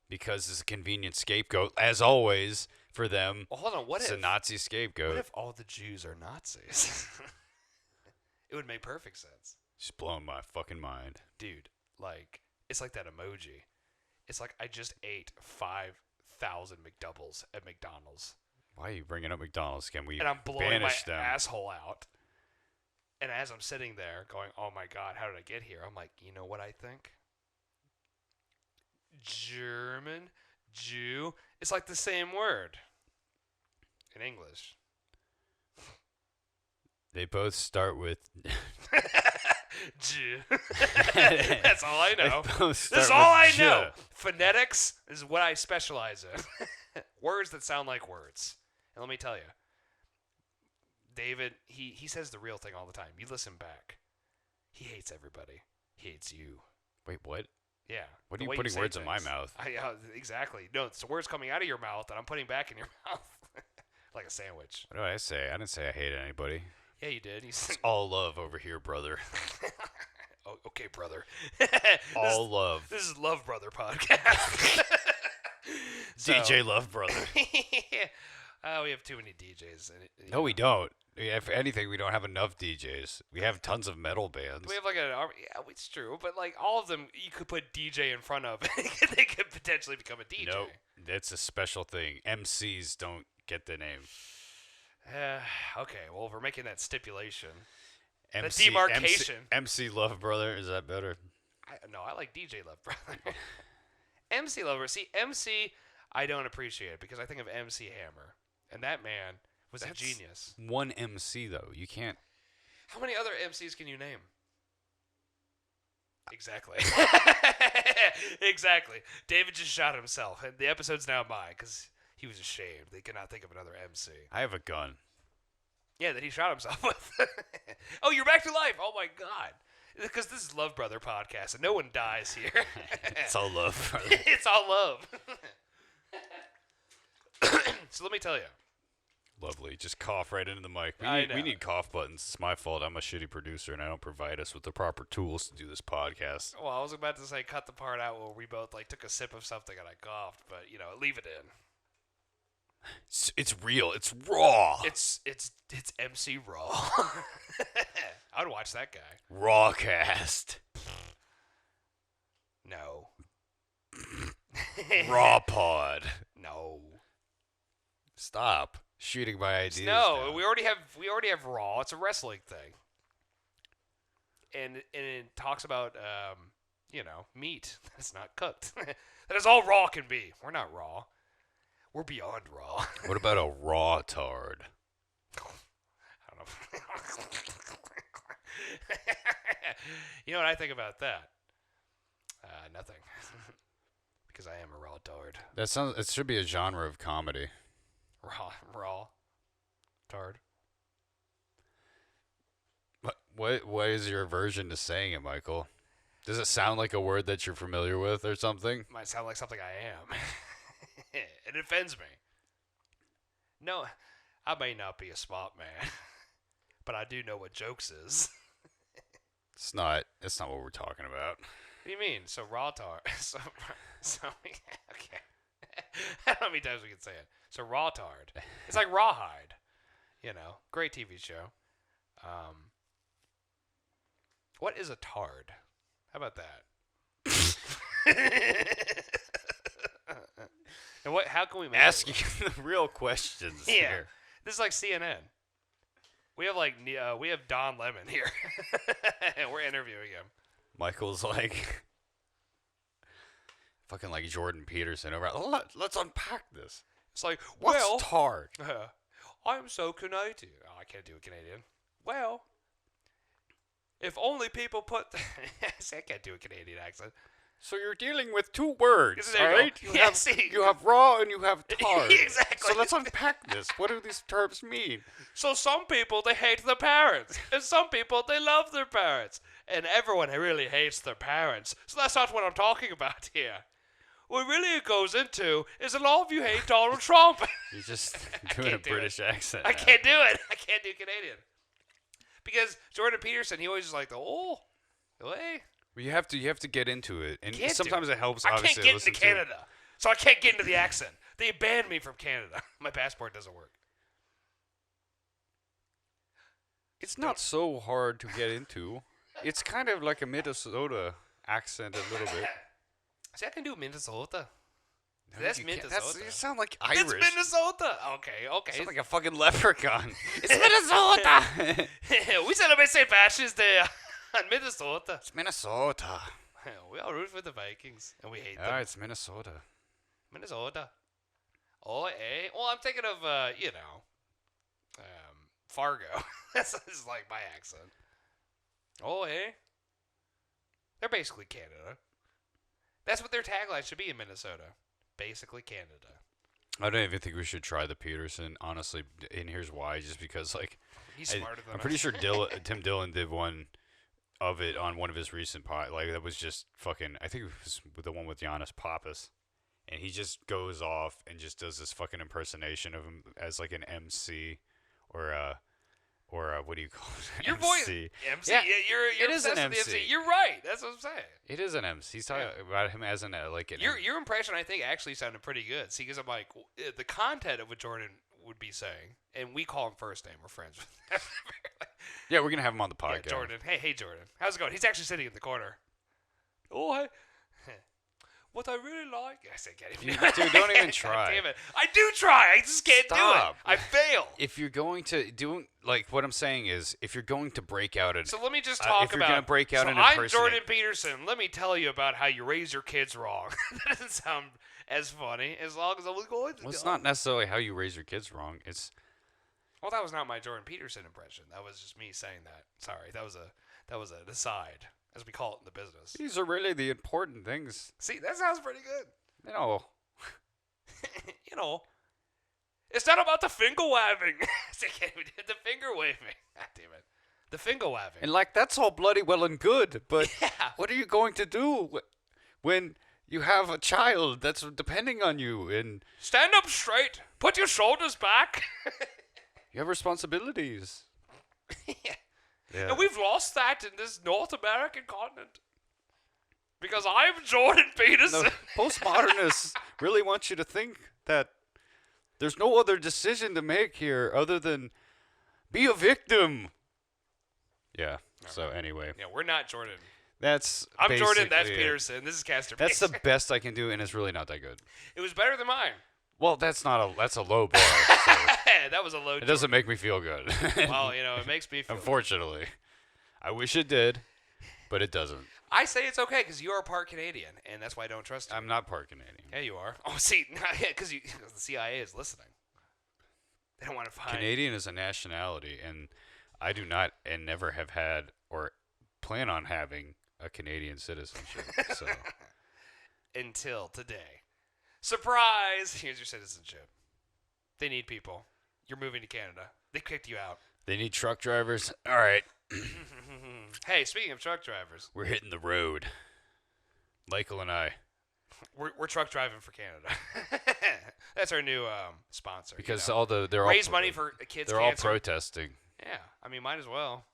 Speaker 1: because it's a convenient scapegoat, as always, for them.
Speaker 2: Well, hold on.
Speaker 1: It's a Nazi scapegoat.
Speaker 2: What if all the Jews are Nazis? It would make perfect sense.
Speaker 1: Just blowing my fucking mind.
Speaker 2: Dude, like, it's like that emoji. It's like I just ate 5,000 McDoubles at McDonald's.
Speaker 1: Why are you bringing up McDonald's? Can we
Speaker 2: and I'm blowing my
Speaker 1: them?
Speaker 2: asshole out. And as I'm sitting there going, oh my God, how did I get here? I'm like, you know what I think? German, Jew. It's like the same word in English.
Speaker 1: They both start with
Speaker 2: Jew. That's all I know.
Speaker 1: That's
Speaker 2: all I know. Phonetics is what I specialize in. Words that sound like words. And let me tell you, David, he says the real thing all the time. You listen back. He hates everybody. He hates you.
Speaker 1: Wait, what?
Speaker 2: Yeah.
Speaker 1: What are you putting words in my mouth?
Speaker 2: Exactly. No, it's the words coming out of your mouth that I'm putting back in your mouth. Like a sandwich.
Speaker 1: What did I say? I didn't say I hated anybody.
Speaker 2: Yeah, you did.
Speaker 1: It's all love over here, brother.
Speaker 2: Oh, okay, brother.
Speaker 1: All love.
Speaker 2: This is Love Brother podcast.
Speaker 1: DJ Love Brother.
Speaker 2: We have too many DJs.
Speaker 1: No, we don't. If anything, we don't have enough DJs. We have tons of metal bands.
Speaker 2: We have like yeah, it's true, but like all of them, you could put DJ in front of. They could potentially become a DJ.
Speaker 1: No, that's a special thing. MCs don't get the name.
Speaker 2: Okay, well, we're making that stipulation.
Speaker 1: MC,
Speaker 2: the demarcation.
Speaker 1: MC Love Brother, is that better?
Speaker 2: I like DJ Love Brother. MC Love Brother. See, MC, I don't appreciate it because I think of MC Hammer, and that man was a genius.
Speaker 1: One MC though, you can't.
Speaker 2: How many other MCs can you name? Exactly. Exactly. David just shot himself, and the episode's now mine because he was ashamed. They cannot think of another MC.
Speaker 1: I have a gun.
Speaker 2: Yeah, that he shot himself with. Oh, you're back to life. Oh, my God. Because this is Love Brother podcast, and no one dies here.
Speaker 1: It's all love, brother.
Speaker 2: It's all love. So let me tell you.
Speaker 1: Lovely. Just cough right into the mic. We need cough buttons. It's my fault. I'm a shitty producer, and I don't provide us with the proper tools to do this podcast.
Speaker 2: Well, I was about to say cut the part out where we both like took a sip of something and I coughed, but, leave it in.
Speaker 1: It's real. It's raw.
Speaker 2: It's MC Raw. I would watch that guy.
Speaker 1: Rawcast.
Speaker 2: No.
Speaker 1: Raw pod.
Speaker 2: No.
Speaker 1: Stop shooting my ideas.
Speaker 2: No,
Speaker 1: down.
Speaker 2: we already have Raw. It's a wrestling thing. And it talks about meat that's not cooked. That is all Raw can be. We're not Raw. We're beyond Raw.
Speaker 1: What about a raw tard?
Speaker 2: I don't know. You know what I think about that? Nothing. Because I am a raw tard.
Speaker 1: It should be a genre of comedy.
Speaker 2: Raw tard.
Speaker 1: What is your aversion to saying it, Michael? Does it sound like a word that you're familiar with or something?
Speaker 2: Might sound like something I am. It offends me. No, I may not be a smart man, but I do know what jokes is.
Speaker 1: It's not what we're talking about.
Speaker 2: What do you mean? So raw tard. So okay. How many times we can say it? So raw tard. It's like rawhide. Great TV show. What is a tard? How about that? And how can we make
Speaker 1: ask you the real questions here?
Speaker 2: This is like CNN. We have Don Lemon here. And we're interviewing him.
Speaker 1: Michael's like fucking like Jordan Peterson over. Let's unpack this.
Speaker 2: It's like,
Speaker 1: what's tard?
Speaker 2: I'm so Canadian. Oh, I can't do a Canadian. Well, if only people put I can't do a Canadian accent.
Speaker 1: So you're dealing with two words, all right? You have raw and you have tard.
Speaker 2: Exactly.
Speaker 1: So let's unpack this. What do these terms mean?
Speaker 2: So some people, they hate their parents. And some people, they love their parents. And everyone really hates their parents. So that's not what I'm talking about here. What really it goes into is that all of you hate Donald Trump.
Speaker 1: You're just doing a British accent.
Speaker 2: I can't do it. I can't do Canadian. Because Jordan Peterson, he always is like, hey.
Speaker 1: Well, you have to get into it, and sometimes it helps.
Speaker 2: I
Speaker 1: Obviously,
Speaker 2: can't get into Canada, so I can't get into the accent. They banned me from Canada. My passport doesn't work.
Speaker 1: It's not so hard to get into. It's kind of like a Minnesota accent a little bit.
Speaker 2: See, I can do Minnesota.
Speaker 1: No,
Speaker 2: that's Minnesota.
Speaker 1: You sound like Irish.
Speaker 2: It's Minnesota. Okay.
Speaker 1: You sound like a fucking leprechaun. It's Minnesota.
Speaker 2: We celebrate St. Patrick's Day in Minnesota.
Speaker 1: It's Minnesota.
Speaker 2: We all root for the Vikings, and we hate them.
Speaker 1: Ah, it's Minnesota.
Speaker 2: Minnesota. Oh, eh? Well, I'm thinking of, Fargo. This is like my accent. Oh, eh? They're basically Canada. That's what their tagline should be in Minnesota. Basically Canada.
Speaker 1: I don't even think we should try the Peterson, honestly, and here's why. Just because, like,
Speaker 2: he's smarter than
Speaker 1: I'm pretty sure Tim Dillon did one of it on one of his recent like that was just fucking. I think it was the one with Giannis Papas, and he just goes off and just does this fucking impersonation of him as like an MC or what do you call it?
Speaker 2: Your voice, MC.
Speaker 1: Yeah,
Speaker 2: you're
Speaker 1: it is an
Speaker 2: MC. You're right. That's what I'm saying.
Speaker 1: It is an MC. He's talking about him as an like an.
Speaker 2: Your impression, I think, actually sounded pretty good. See, because I'm like the content of what Jordan would be saying, and we call him first name. We're friends with him.
Speaker 1: Yeah, we're gonna have him on the podcast.
Speaker 2: Yeah, Jordan. Hey, Jordan. How's it going? He's actually sitting in the corner. Oh, hey. What I really like. I said, get him.
Speaker 1: Dude, don't even try.
Speaker 2: Damn it. I do try. I just can't do it. I fail.
Speaker 1: If you're going to do, like, what I'm saying is, if you're going to break out an.
Speaker 2: So let me just talk
Speaker 1: if you're going to break out an
Speaker 2: I'm Jordan Peterson. Let me tell you about how you raise your kids wrong. That doesn't sound as funny as long as I was going to.
Speaker 1: Well, it's not necessarily how you raise your kids wrong. It's.
Speaker 2: Well, that was not my Jordan Peterson impression. That was just me saying that. Sorry, that was an aside, as we call it in the business.
Speaker 1: These are really the important things.
Speaker 2: See, that sounds pretty good.
Speaker 1: You know.
Speaker 2: You know. It's not about the finger waving. The finger waving. God damn it. The finger waving.
Speaker 1: And like that's all bloody well and good, but
Speaker 2: yeah.
Speaker 1: What are you going to do when you have a child that's depending on you and
Speaker 2: stand up straight. Put your shoulders back.
Speaker 1: You have responsibilities.
Speaker 2: Yeah. And we've lost that in this North American continent. Because I'm Jordan Peterson.
Speaker 1: No, postmodernists really want you to think that there's no other decision to make here other than be a victim. Yeah. So anyway.
Speaker 2: Yeah, we're not Jordan.
Speaker 1: I'm
Speaker 2: Jordan, that's Peterson. This is Casturbation.
Speaker 1: That's the best I can do, and it's really not that good.
Speaker 2: It was better than mine.
Speaker 1: Well, that's a low bar. So
Speaker 2: that was a low.
Speaker 1: It doesn't make me feel good.
Speaker 2: Well, it makes me feel
Speaker 1: Unfortunately. Good. I wish it did, but it doesn't.
Speaker 2: I say it's okay because you are part Canadian, and that's why I don't trust you.
Speaker 1: I'm not part Canadian.
Speaker 2: Yeah, you are. Oh, see, because the CIA is listening. They don't want to find.
Speaker 1: Canadian is a nationality, and I do not and never have had or plan on having a Canadian citizenship. So
Speaker 2: until today. Surprise! Here's your citizenship. They need people. You're moving to Canada. They kicked you out.
Speaker 1: They need truck drivers. All right.
Speaker 2: Hey, speaking of truck drivers,
Speaker 1: we're hitting the road. Michael and I.
Speaker 2: We're truck driving for Canada. That's our new sponsor.
Speaker 1: Because
Speaker 2: they're raise money for kids.
Speaker 1: They're cancer. All protesting.
Speaker 2: Yeah, I mean, might as well.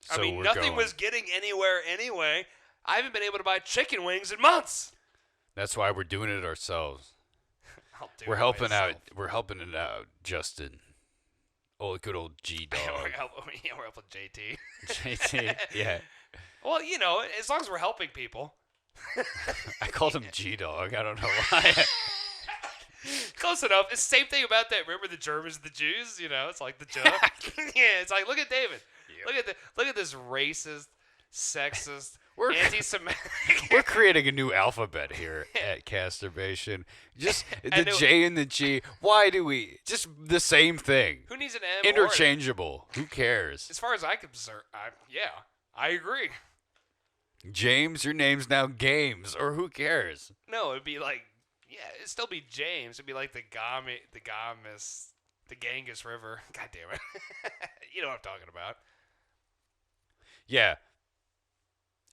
Speaker 1: So
Speaker 2: I mean, nothing was getting anywhere anyway. I haven't been able to buy chicken wings in months.
Speaker 1: That's why we're doing it ourselves. We're helping out. We're helping it out, Justin. Oh, good old G-Dog.
Speaker 2: We're helping JT.
Speaker 1: JT, yeah.
Speaker 2: Well, as long as we're helping people.
Speaker 1: I called him G-Dog. I don't know why.
Speaker 2: Close enough. It's the same thing about that. Remember the Germans and the Jews? It's like the joke. Yeah, it's like, look at David. Yep. Look at this racist, sexist, anti-Semitic.
Speaker 1: We're creating a new alphabet here at Casturbation. Just the J and the G. Why do we? Just the same thing.
Speaker 2: Who needs an M?
Speaker 1: Interchangeable. Who cares?
Speaker 2: As far as I can observe, I agree.
Speaker 1: James, your name's now Games, or who cares?
Speaker 2: No, it'd be like, it'd still be James. It'd be like the Ganges River. God damn it. You know what I'm talking about.
Speaker 1: Yeah.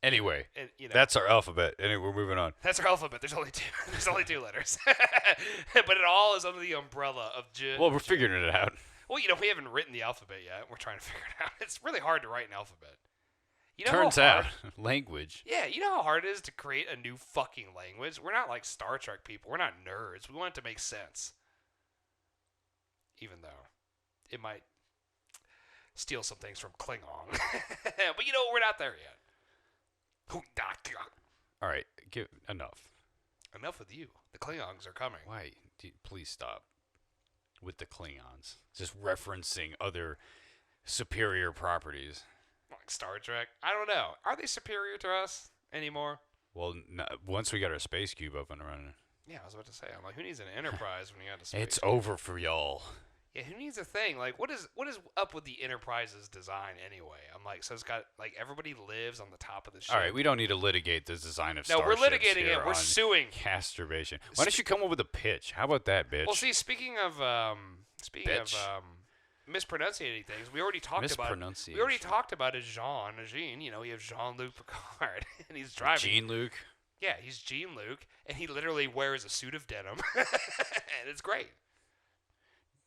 Speaker 1: Anyway, and, that's our alphabet. Anyway, we're moving on.
Speaker 2: That's our alphabet. There's only two. There's only two letters. But it all is under the umbrella of J.
Speaker 1: Well, we're figuring it out.
Speaker 2: Well, we haven't written the alphabet yet. We're trying to figure it out. It's really hard to write an alphabet.
Speaker 1: Turns out, language.
Speaker 2: Yeah, you know how hard it is to create a new fucking language? We're not like Star Trek people. We're not nerds. We want it to make sense. Even though it might steal some things from Klingon. But we're not there yet.
Speaker 1: All right, enough.
Speaker 2: Enough with you. The Klingons are coming.
Speaker 1: Why? Please stop with the Klingons. Just referencing other superior properties.
Speaker 2: Like Star Trek? I don't know. Are they superior to us anymore?
Speaker 1: Well, once we got our space cube up and running.
Speaker 2: Yeah, I was about to say. I'm like, who needs an Enterprise when you got a space
Speaker 1: It's
Speaker 2: cube?
Speaker 1: over for y'all.
Speaker 2: Yeah, who needs a thing? Like, what is up with the Enterprise's design anyway? I'm like, so it's got, like, everybody lives on the top of the ship.
Speaker 1: All right, we don't need to litigate the design of starships.
Speaker 2: No, we're litigating it. We're suing.
Speaker 1: Casturbation. Why don't you come up with a pitch? How about that, bitch?
Speaker 2: Well, see, speaking of mispronunciating things. We already talked about it. We already talked about Jean. You know, we have Jean-Luc Picard, and he's driving.
Speaker 1: Jean-Luc?
Speaker 2: Yeah, he's Jean-Luc, and he literally wears a suit of denim, and it's great.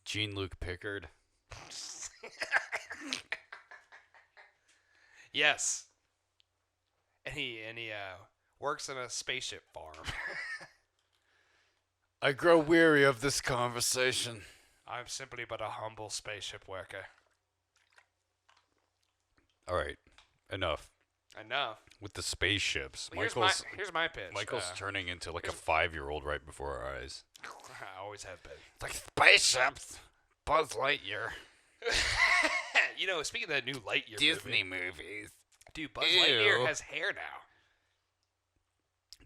Speaker 1: Jean-Luc Picard?
Speaker 2: Yes. And he works in a spaceship farm.
Speaker 1: I grow weary of this conversation.
Speaker 2: I'm simply but a humble spaceship worker.
Speaker 1: All right, enough. With the spaceships.
Speaker 2: Well, here's my pitch.
Speaker 1: Michael's turning into like a 5-year-old right before our eyes.
Speaker 2: I always have been.
Speaker 1: It's like spaceships. Buzz Lightyear.
Speaker 2: You know, speaking of that new Lightyear
Speaker 1: Disney movies.
Speaker 2: Dude, Buzz Lightyear has hair now.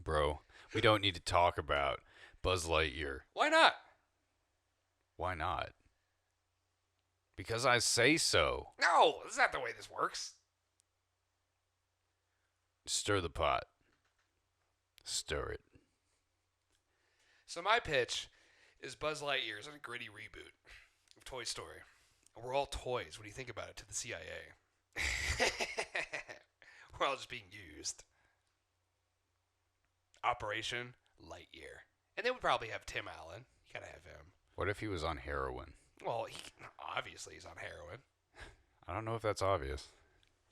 Speaker 1: Bro, we don't need to talk about Buzz Lightyear.
Speaker 2: Why not?
Speaker 1: Why not? Because I say so.
Speaker 2: No, that's not the way this works.
Speaker 1: Stir the pot. Stir it.
Speaker 2: So my pitch is Buzz Lightyear is a gritty reboot of Toy Story. We're all toys when you think about it to the CIA. We're all just being used. Operation Lightyear. And then we probably have Tim Allen. You gotta have him.
Speaker 1: What if he was on heroin?
Speaker 2: Well, obviously he's on heroin.
Speaker 1: I don't know if that's obvious.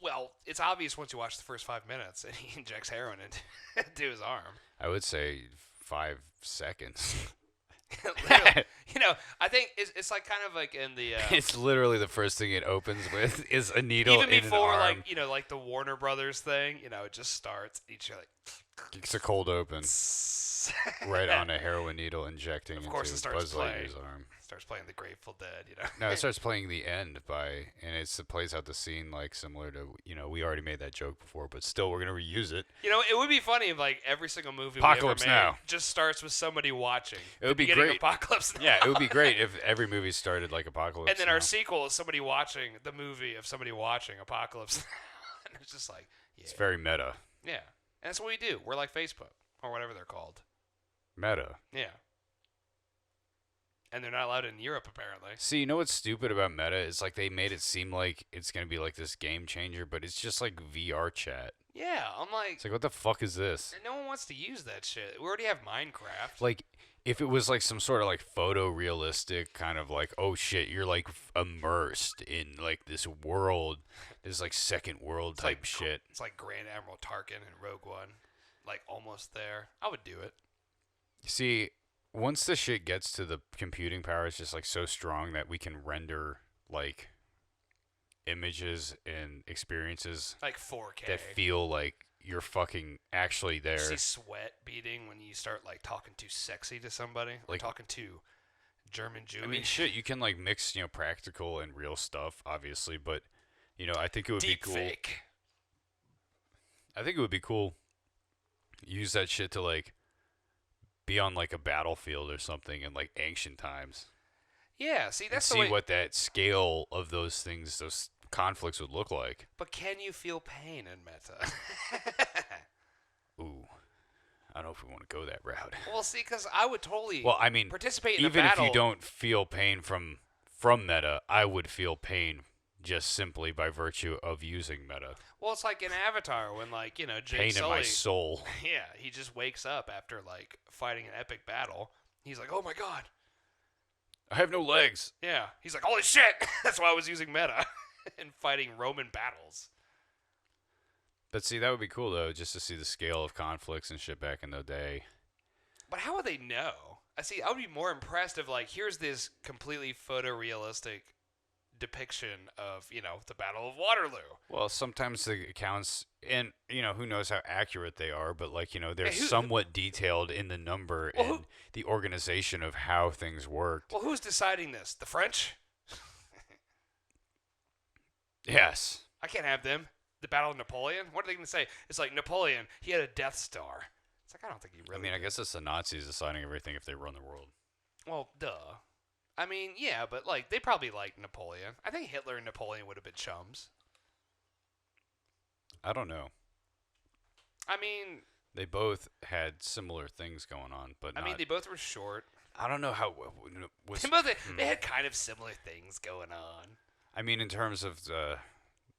Speaker 2: Well, it's obvious once you watch the first 5 minutes and he injects heroin into his arm.
Speaker 1: I would say 5 seconds.
Speaker 2: You know, I think it's like kind of like in the.
Speaker 1: It's literally the first thing it opens with is a needle
Speaker 2: even
Speaker 1: in
Speaker 2: before,
Speaker 1: an arm.
Speaker 2: like, you know, like the Warner Brothers thing. You know, it just starts. Each like.
Speaker 1: It's a cold open. Right on a heroin needle injecting
Speaker 2: of course,
Speaker 1: into
Speaker 2: it starts
Speaker 1: Buzz
Speaker 2: playing.
Speaker 1: Lightyear's arm.
Speaker 2: Starts playing the Grateful Dead, you know.
Speaker 1: No, it starts playing the end and it plays out the scene like similar to, you know, we already made that joke before, but still we're gonna reuse it.
Speaker 2: You know, it would be funny if like every single movie
Speaker 1: Apocalypse
Speaker 2: we ever made
Speaker 1: Now
Speaker 2: just starts with somebody watching.
Speaker 1: It would be
Speaker 2: great.
Speaker 1: great.
Speaker 2: Apocalypse Now.
Speaker 1: Yeah, it would be great if every movie started like Apocalypse
Speaker 2: And then
Speaker 1: Now.
Speaker 2: our sequel is somebody watching the movie of somebody watching Apocalypse Now. And it's just like, yeah.
Speaker 1: It's very meta.
Speaker 2: Yeah. And that's what we do. We're like Facebook or whatever they're called.
Speaker 1: Meta.
Speaker 2: Yeah. And they're not allowed in Europe, apparently.
Speaker 1: See, you know what's stupid about Meta? It's like they made it seem like it's going to be like this game changer, but it's just like VR chat.
Speaker 2: Yeah, I'm like...
Speaker 1: It's like, what the fuck is this?
Speaker 2: And no one wants to use that shit. We already have Minecraft.
Speaker 1: Like, if it was like some sort of like photorealistic kind of like, oh shit, you're like immersed in like this world, this like second world type
Speaker 2: like,
Speaker 1: shit.
Speaker 2: It's like Grand Admiral Tarkin and Rogue One. Like, almost there. I would do it.
Speaker 1: See... Once the shit gets to the computing power, it's just like so strong that we can render like images and experiences
Speaker 2: like 4K
Speaker 1: that feel like you're fucking actually there.
Speaker 2: You see sweat beating when you start like talking too sexy to somebody, like talking to German Jewish.
Speaker 1: I mean, shit, you can like mix, you know, practical and real stuff, obviously, but you know, I think it would be cool.
Speaker 2: Fake.
Speaker 1: I think it would be cool. Use that shit to like. Be on like a battlefield or something in like ancient times.
Speaker 2: Yeah, see that's
Speaker 1: and
Speaker 2: the
Speaker 1: see
Speaker 2: way.
Speaker 1: What that scale of those things, those conflicts would look like.
Speaker 2: But can you feel pain in Meta?
Speaker 1: Ooh, I don't know if we want to go that route.
Speaker 2: Well, see, because I would totally.
Speaker 1: Well, I mean,
Speaker 2: participate in
Speaker 1: even
Speaker 2: a battle.
Speaker 1: if you don't feel pain from Meta, I would feel pain just simply by virtue of using Meta.
Speaker 2: Well, it's like in Avatar when, like, you know, Jake
Speaker 1: pain
Speaker 2: Sully,
Speaker 1: in my soul.
Speaker 2: Yeah, he just wakes up after like fighting an epic battle. He's like, "Oh my god,
Speaker 1: I have no legs."
Speaker 2: Yeah, he's like, "Holy shit!" That's why I was using Meta and fighting Roman battles.
Speaker 1: But see, that would be cool though, just to see the scale of conflicts and shit back in the day.
Speaker 2: But how would they know? I would be more impressed if, like, here's this completely photorealistic depiction of, you know, the Battle of Waterloo.
Speaker 1: Well, sometimes the accounts, and, you know, who knows how accurate they are, but, like, you know, they're somewhat detailed in the number and the organization of how things worked.
Speaker 2: Well, who's deciding this? The French?
Speaker 1: Yes.
Speaker 2: I can't have them. The Battle of Napoleon? What are they going to say? It's like, Napoleon, he had a Death Star. It's like, I don't think he really
Speaker 1: I guess it's the Nazis deciding everything if they run the world.
Speaker 2: Well, duh. I mean, yeah, but, like, they probably liked Napoleon. I think Hitler and Napoleon would have been chums.
Speaker 1: I don't know.
Speaker 2: I mean...
Speaker 1: They both had similar things going on, but
Speaker 2: I mean, they both were short.
Speaker 1: I don't know how was.
Speaker 2: They had kind of similar things going on.
Speaker 1: I mean, in terms of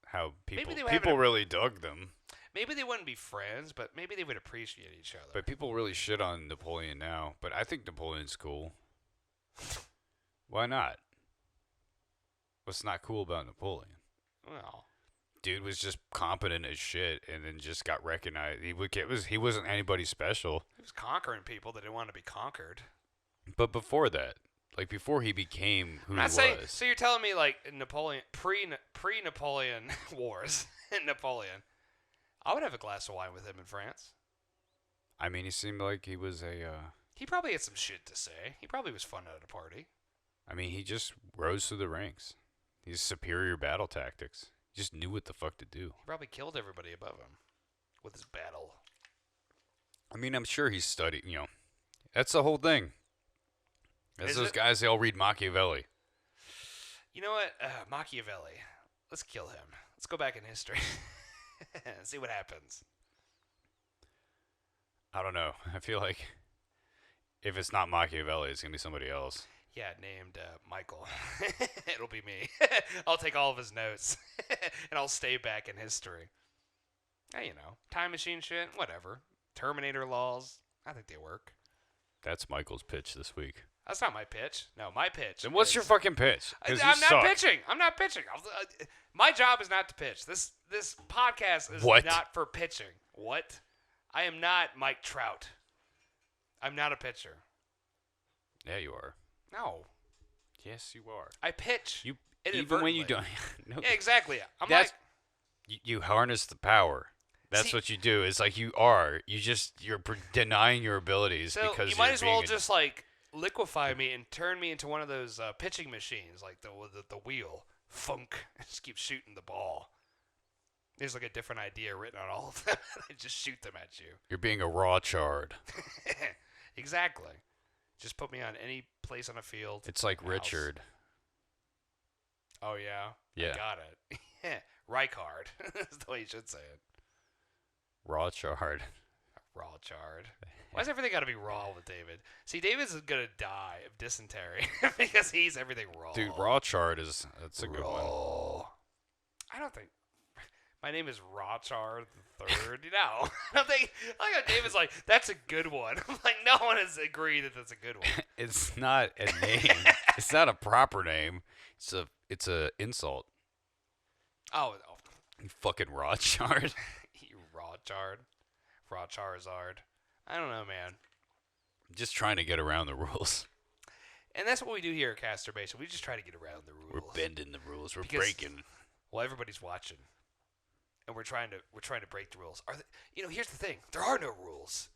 Speaker 1: how people
Speaker 2: having
Speaker 1: really dug them.
Speaker 2: Maybe they wouldn't be friends, but maybe they would appreciate each other.
Speaker 1: But people really shit on Napoleon now. But I think Napoleon's cool. Why not? What's not cool about Napoleon?
Speaker 2: Well,
Speaker 1: dude was just competent as shit, and then just got recognized. He wasn't anybody special.
Speaker 2: He was conquering people that didn't want to be conquered.
Speaker 1: But before that, like before he became who he was.
Speaker 2: So you're telling me like Napoleon pre-Napoleon wars in Napoleon, I would have a glass of wine with him in France.
Speaker 1: I mean, he seemed like he was a.
Speaker 2: He probably had some shit to say. He probably was fun at a party.
Speaker 1: I mean, he just rose through the ranks. He's superior battle tactics. He just knew what the fuck to do.
Speaker 2: He probably killed everybody above him with his battle.
Speaker 1: I mean, I'm sure he studied. That's the whole thing. That's those guys. They all read Machiavelli.
Speaker 2: You know what? Machiavelli. Let's kill him. Let's go back in history. See what happens.
Speaker 1: I don't know. I feel like if it's not Machiavelli, it's going to be somebody else.
Speaker 2: Yeah, named Michael. It'll be me. I'll take all of his notes, and I'll stay back in history. Hey, time machine shit, whatever. Terminator laws, I think they work.
Speaker 1: That's Michael's pitch this week.
Speaker 2: That's not my pitch. No, my pitch.
Speaker 1: Then what's your fucking pitch?
Speaker 2: I'm not pitching. I'm not pitching. My job is not to pitch. This podcast is not for pitching. What? I am not Mike Trout. I'm not a pitcher.
Speaker 1: Yeah, you are.
Speaker 2: No.
Speaker 1: Yes, you are.
Speaker 2: I pitch.
Speaker 1: Even when you don't.
Speaker 2: No. Yeah, exactly.
Speaker 1: You harness the power. That's what you do. It's like you're denying your abilities because
Speaker 2: you might as well just like liquefy me and turn me into one of those pitching machines, like the wheel. Funk. Just keep shooting the ball. There's like a different idea written on all of them. I just shoot them at you.
Speaker 1: You're being a raw chard.
Speaker 2: Exactly. Just put me on any place on a field.
Speaker 1: It's like Richard.
Speaker 2: Oh, yeah?
Speaker 1: Yeah.
Speaker 2: I got it. Rykard. That's the way you should say it.
Speaker 1: Raw chard.
Speaker 2: Raw chard. Why's everything got to be raw with David? See, David's going to die of dysentery because he's everything raw.
Speaker 1: Dude, raw chard that's a good one.
Speaker 2: I don't think... My name is Rawchard the Third. I don't think. I got David's like, that's a good one. I'm like, no one has agreed that that's a good one.
Speaker 1: It's not a name. It's not a proper name. It's a insult.
Speaker 2: Oh.
Speaker 1: You fucking Rawchard.
Speaker 2: You Rawchard. Rawcharzard. I don't know, man.
Speaker 1: I'm just trying to get around the rules.
Speaker 2: And that's what we do here at Casturbation. We just try to get around the rules.
Speaker 1: We're bending the rules. We're breaking.
Speaker 2: Well, everybody's watching. And we're trying to break the rules. Here's the thing: there are no rules.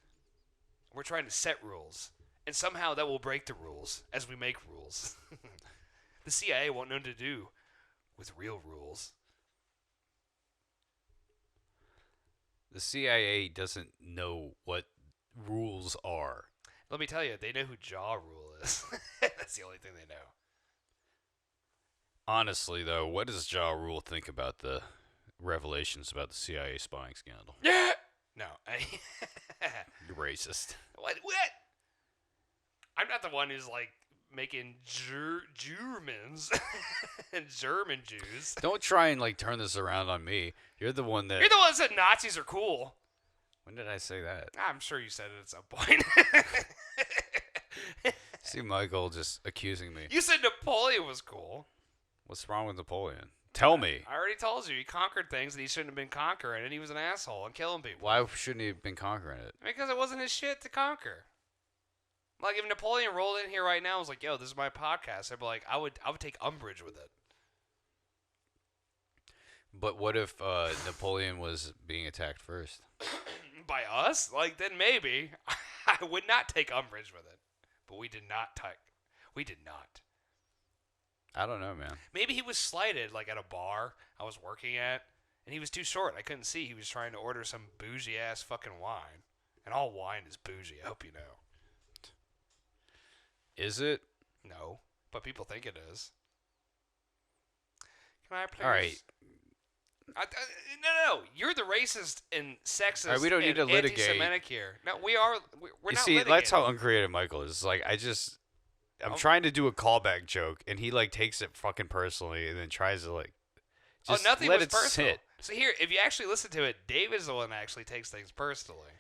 Speaker 2: We're trying to set rules, and somehow that will break the rules as we make rules. The CIA won't know what to do with real rules.
Speaker 1: The CIA doesn't know what rules are.
Speaker 2: Let me tell you, they know who Jaw Rule is. That's the only thing they know.
Speaker 1: Honestly, though, what does Ja Rule think about the revelations about the CIA spying scandal?
Speaker 2: Yeah. No.
Speaker 1: You're racist.
Speaker 2: What? I'm not the one who's like making Germans and German Jews.
Speaker 1: Don't try and like turn this around on me. You're the one that
Speaker 2: said Nazis are cool.
Speaker 1: When did I say that?
Speaker 2: I'm sure you said it at some point.
Speaker 1: See Michael just accusing me.
Speaker 2: You said Napoleon was cool.
Speaker 1: What's wrong with Napoleon? Tell me.
Speaker 2: I already told you. He conquered things that he shouldn't have been conquering, and he was an asshole and killing people.
Speaker 1: Why shouldn't he have been conquering it?
Speaker 2: Because it wasn't his shit to conquer. Like, if Napoleon rolled in here right now and was like, yo, this is my podcast, I'd be like, I would take umbrage with it.
Speaker 1: But what if Napoleon was being attacked first?
Speaker 2: By us? Like, then maybe. I would not take umbrage with it. But we did not. We did not.
Speaker 1: I don't know, man.
Speaker 2: Maybe he was slighted, like at a bar I was working at, and he was too short. I couldn't see. He was trying to order some bougie-ass fucking wine. And all wine is bougie, I hope you know.
Speaker 1: Is it?
Speaker 2: No, but people think it is. Can I please?
Speaker 1: All right.
Speaker 2: No. You're the racist and sexist.
Speaker 1: All right, we don't need to litigate.
Speaker 2: Anti-Semitic here. No, we are. We're not.
Speaker 1: See,
Speaker 2: litigating.
Speaker 1: that's how uncreative Michael is. Like, I just I'm trying to do a callback joke, and he like takes it fucking personally, and then tries to like just
Speaker 2: nothing
Speaker 1: let
Speaker 2: was
Speaker 1: it
Speaker 2: personal.
Speaker 1: sit.
Speaker 2: So here, if you actually listen to it, David's the one that actually takes things personally.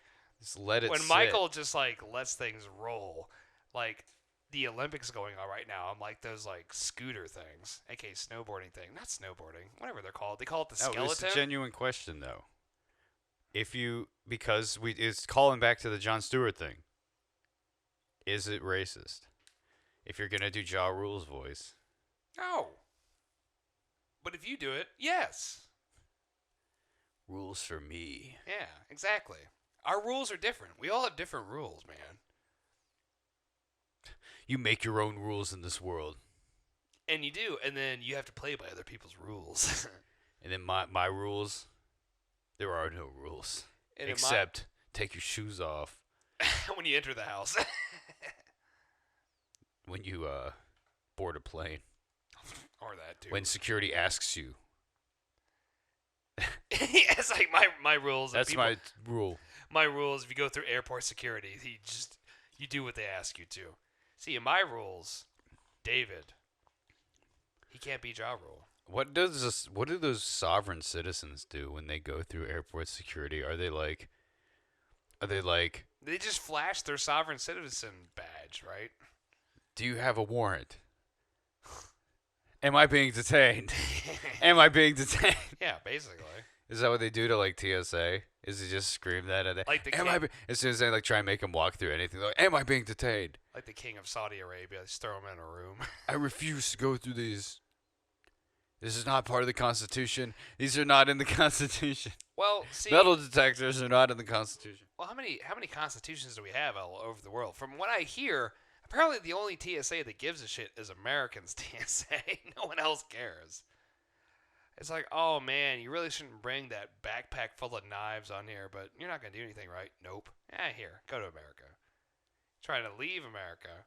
Speaker 1: Just let it
Speaker 2: When
Speaker 1: sit.
Speaker 2: Michael just like lets things roll, like the Olympics going on right now, I'm like those like scooter things, aka snowboarding thing, not snowboarding, whatever they're called. They call it the skeleton.
Speaker 1: It's a genuine question though. Because it's calling back to the Jon Stewart thing. Is it racist? If you're gonna do Ja Rule's voice.
Speaker 2: No. But if you do it, yes.
Speaker 1: Rules for me.
Speaker 2: Yeah, exactly. Our rules are different. We all have different rules, man.
Speaker 1: You make your own rules in this world.
Speaker 2: And you do, and then you have to play by other people's rules.
Speaker 1: And then my rules, there are no rules.
Speaker 2: And
Speaker 1: except take your shoes off.
Speaker 2: when you enter the house.
Speaker 1: When you board a plane.
Speaker 2: Or that, too.
Speaker 1: When security asks you.
Speaker 2: It's like my rules.
Speaker 1: That's my rule.
Speaker 2: My rules, if you go through airport security, you do what they ask you to. See, in my rules, David, he can't be Ja Rule.
Speaker 1: What do those sovereign citizens do when they go through airport security? Are they like
Speaker 2: They just flash their sovereign citizen badge, right?
Speaker 1: do you have a warrant? Am I being detained? Am I being detained?
Speaker 2: Yeah, basically.
Speaker 1: Is that what they do to like TSA? Is they just scream that at it?
Speaker 2: Like the
Speaker 1: As soon as they like try and make them walk through anything, they're like, am I being detained?
Speaker 2: Like the king of Saudi Arabia, just throw him in a room.
Speaker 1: I refuse to go through these. This is not part of the Constitution. These are not in the Constitution.
Speaker 2: Well, see,
Speaker 1: Metal detectors are not in the Constitution.
Speaker 2: well, how many constitutions do we have all over the world? From what I hear, apparently the only TSA that gives a shit is Americans TSA. No one else cares. It's like, oh man, you really shouldn't bring that backpack full of knives on here, but you're not gonna do anything, right? Nope. Here, go to America. Trying to leave America.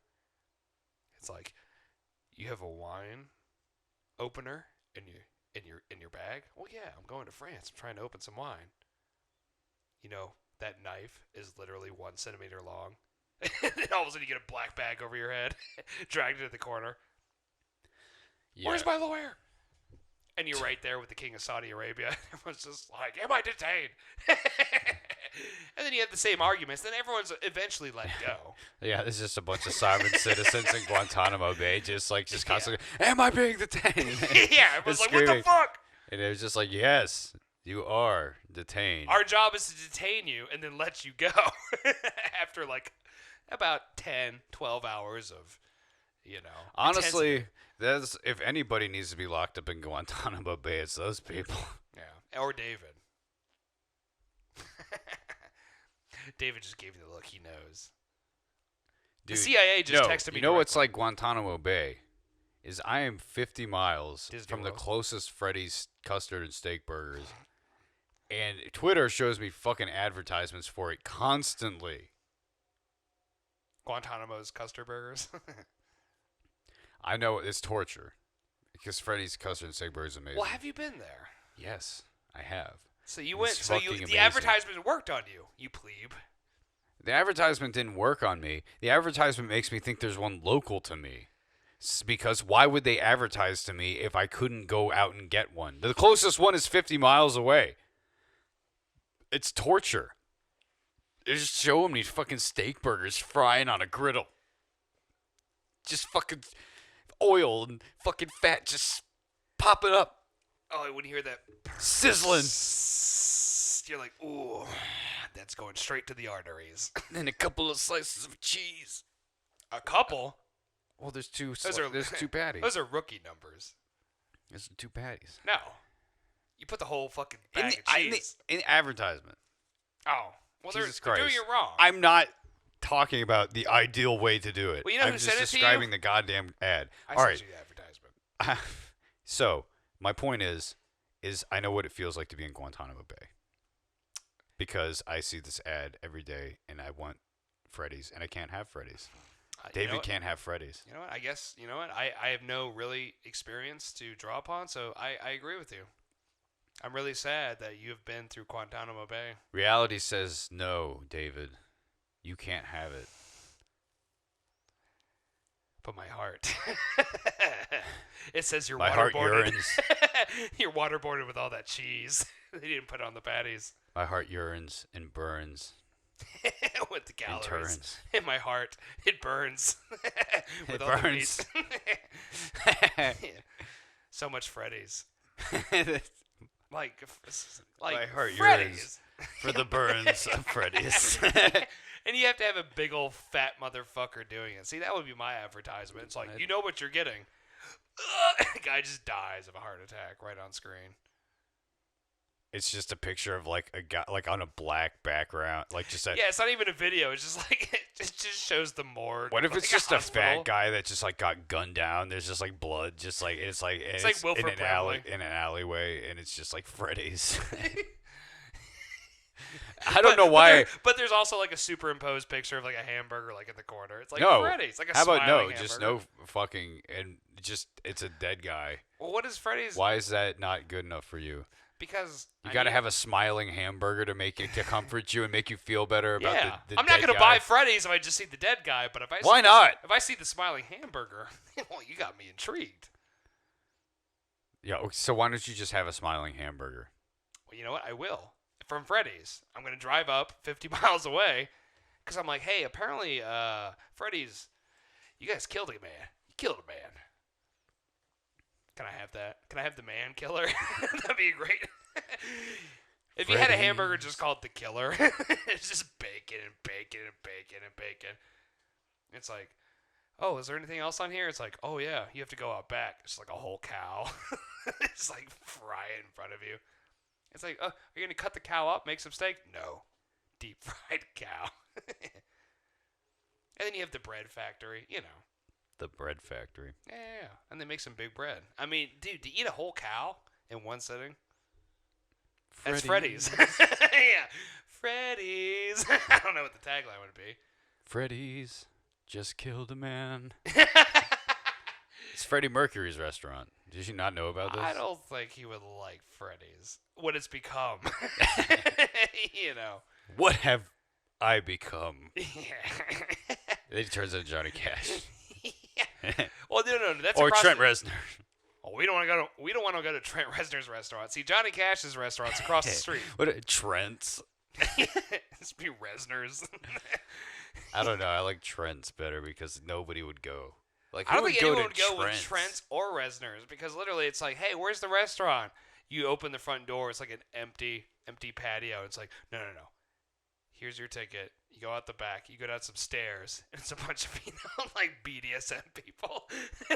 Speaker 2: It's like, you have a wine opener in your bag? Well, yeah, I'm going to France. I'm trying to open some wine. You know, that knife is literally 1 centimeter long. And then all of a sudden you get a black bag over your head, dragged into the corner. Yeah. Where's my lawyer? And you're right there with the king of Saudi Arabia. Everyone's just like, am I detained? And then you have the same arguments. Then everyone's eventually let go.
Speaker 1: Yeah, there's just a bunch of sovereign citizens in Guantanamo Bay just constantly, am I being detained?
Speaker 2: Yeah, everyone's like, what the fuck?
Speaker 1: And it was just like, yes, you are detained.
Speaker 2: Our job is to detain you and then let you go. After like about 10, 12 hours of,
Speaker 1: honestly, if anybody needs to be locked up in Guantanamo Bay, it's those people.
Speaker 2: Yeah, or David. David just gave me the look. He knows. Dude, the CIA just texted me.
Speaker 1: You know what's like Guantanamo Bay? Is I am 50 miles
Speaker 2: Disney
Speaker 1: from
Speaker 2: World.
Speaker 1: the closest Freddy's custard and steak burgers. And Twitter shows me fucking advertisements for it constantly.
Speaker 2: Guantanamo's custard burgers.
Speaker 1: I know it's torture. Because Freddy's custard and steak burgers is amazing.
Speaker 2: Well, have you been there?
Speaker 1: Yes, I have.
Speaker 2: So you went.
Speaker 1: It's
Speaker 2: So
Speaker 1: fucking
Speaker 2: the
Speaker 1: amazing.
Speaker 2: advertisement worked on you, you plebe.
Speaker 1: The advertisement didn't work on me. The advertisement makes me think there's one local to me. Because why would they advertise to me if I couldn't go out and get one? The closest one is 50 miles away. It's torture. They're just showing me fucking steak burgers frying on a griddle. Just fucking oil and fucking fat just popping up.
Speaker 2: Oh, when you hear that
Speaker 1: Sizzling.
Speaker 2: You're like, ooh, that's going straight to the arteries.
Speaker 1: And a couple of slices of cheese.
Speaker 2: A couple?
Speaker 1: Well, there's two patties.
Speaker 2: Those are rookie numbers.
Speaker 1: There's 2 patties.
Speaker 2: No. You put the whole fucking bag of cheese.
Speaker 1: In the advertisement.
Speaker 2: Oh. Well, they're
Speaker 1: Jesus Christ.
Speaker 2: doing it wrong.
Speaker 1: I'm not talking about the ideal way to do it.
Speaker 2: Well, you know
Speaker 1: I'm
Speaker 2: who
Speaker 1: just
Speaker 2: sent it to you?
Speaker 1: describing the goddamn ad.
Speaker 2: I
Speaker 1: All
Speaker 2: sent
Speaker 1: right.
Speaker 2: you the advertisement.
Speaker 1: So, my point is I know what it feels like to be in Guantanamo Bay. Because I see this ad every day, and I want Freddy's, and I can't have Freddy's. David can't have Freddy's.
Speaker 2: You know what? I guess, you know what? I have no really experience to draw upon, so I agree with you. I'm really sad that you have been through Guantanamo Bay.
Speaker 1: Reality says, no, David. You can't have it.
Speaker 2: but my heart. It says you're
Speaker 1: My heart
Speaker 2: waterboarded.
Speaker 1: yearns.
Speaker 2: You're waterboarded with all that cheese. They didn't put on the patties.
Speaker 1: My heart yearns and burns.
Speaker 2: With the
Speaker 1: And
Speaker 2: calories.
Speaker 1: turns.
Speaker 2: In my heart, it burns. With
Speaker 1: It
Speaker 2: all
Speaker 1: burns.
Speaker 2: the meat. So much Freddy's. Like
Speaker 1: My heart
Speaker 2: Freddy's.
Speaker 1: yearns for the burns of Freddy's.
Speaker 2: And you have to have a big old fat motherfucker doing it. See, that would be my advertisement. It's like, you know what you're getting. Guy just dies of a heart attack right on screen.
Speaker 1: It's just a picture of like a guy like on a black background, like just a.
Speaker 2: Yeah, it's not even a video. It's just like it just shows the morgue.
Speaker 1: What if
Speaker 2: like
Speaker 1: it's just a
Speaker 2: hospital.
Speaker 1: fat guy that just like got gunned down? There's just like blood, just like it's like
Speaker 2: Wilford Brimley.
Speaker 1: in an alleyway, and it's just like Freddy's. I don't know why.
Speaker 2: But there's also like a superimposed picture of like a hamburger like in the corner. It's like
Speaker 1: No.
Speaker 2: Freddy's. Like a
Speaker 1: How about no?
Speaker 2: smiling
Speaker 1: Just
Speaker 2: hamburger.
Speaker 1: no fucking and just it's a dead guy.
Speaker 2: Well, what is Freddy's?
Speaker 1: Why is that not good enough for you?
Speaker 2: Because
Speaker 1: You got to have a smiling hamburger to make it to comfort you and make you feel better about the
Speaker 2: I'm not
Speaker 1: dead
Speaker 2: gonna
Speaker 1: guy.
Speaker 2: buy Freddy's if I just see the dead guy. But if I
Speaker 1: Why
Speaker 2: see
Speaker 1: not?
Speaker 2: If I see the smiling hamburger, well, you got me intrigued.
Speaker 1: Yeah. So why don't you just have a smiling hamburger?
Speaker 2: Well, you know what? I will. From Freddy's. I'm going to drive up 50 miles away because I'm like, hey, apparently Freddy's, you guys killed a man. You killed a man. Can I have that? Can I have the man killer? That'd be great. If you had a hamburger just called the killer, it's just bacon and bacon and bacon and bacon. It's like, oh, is there anything else on here? It's like, oh, yeah, you have to go out back. It's like a whole cow. It's like fry it in front of you. It's like, are you going to cut the cow up, make some steak? No. Deep fried cow. And then you have the bread factory, you know.
Speaker 1: The bread factory.
Speaker 2: Yeah. And they make some big bread. I mean, dude, to eat a whole cow in one sitting? That's Freddy's. Yeah. Freddy's. I don't know what the tagline would be.
Speaker 1: Freddy's just killed a man. It's Freddie Mercury's restaurant. Did you not know about this?
Speaker 2: I don't think he would like Freddy's. What it's become. You know.
Speaker 1: What have I become?
Speaker 2: Yeah.
Speaker 1: Then he turns into Johnny Cash.
Speaker 2: Yeah. Well, no. That's
Speaker 1: Or
Speaker 2: across
Speaker 1: Trent
Speaker 2: the-
Speaker 1: Reznor.
Speaker 2: Oh, we don't want to go to Trent Reznor's restaurant. See, Johnny Cash's restaurant's across the street.
Speaker 1: What Trent's?
Speaker 2: It's be Reznor's.
Speaker 1: I don't know. I like Trent's better because nobody would go. Like,
Speaker 2: I don't
Speaker 1: who
Speaker 2: think
Speaker 1: would
Speaker 2: anyone
Speaker 1: go
Speaker 2: would
Speaker 1: to
Speaker 2: go with
Speaker 1: Trent's?
Speaker 2: Trent's or Reznor's because literally it's like, hey, where's the restaurant? You open the front door. It's like an empty patio. It's like, no. Here's your ticket. You go out the back. You go down some stairs. And it's a bunch of, like BDSM people.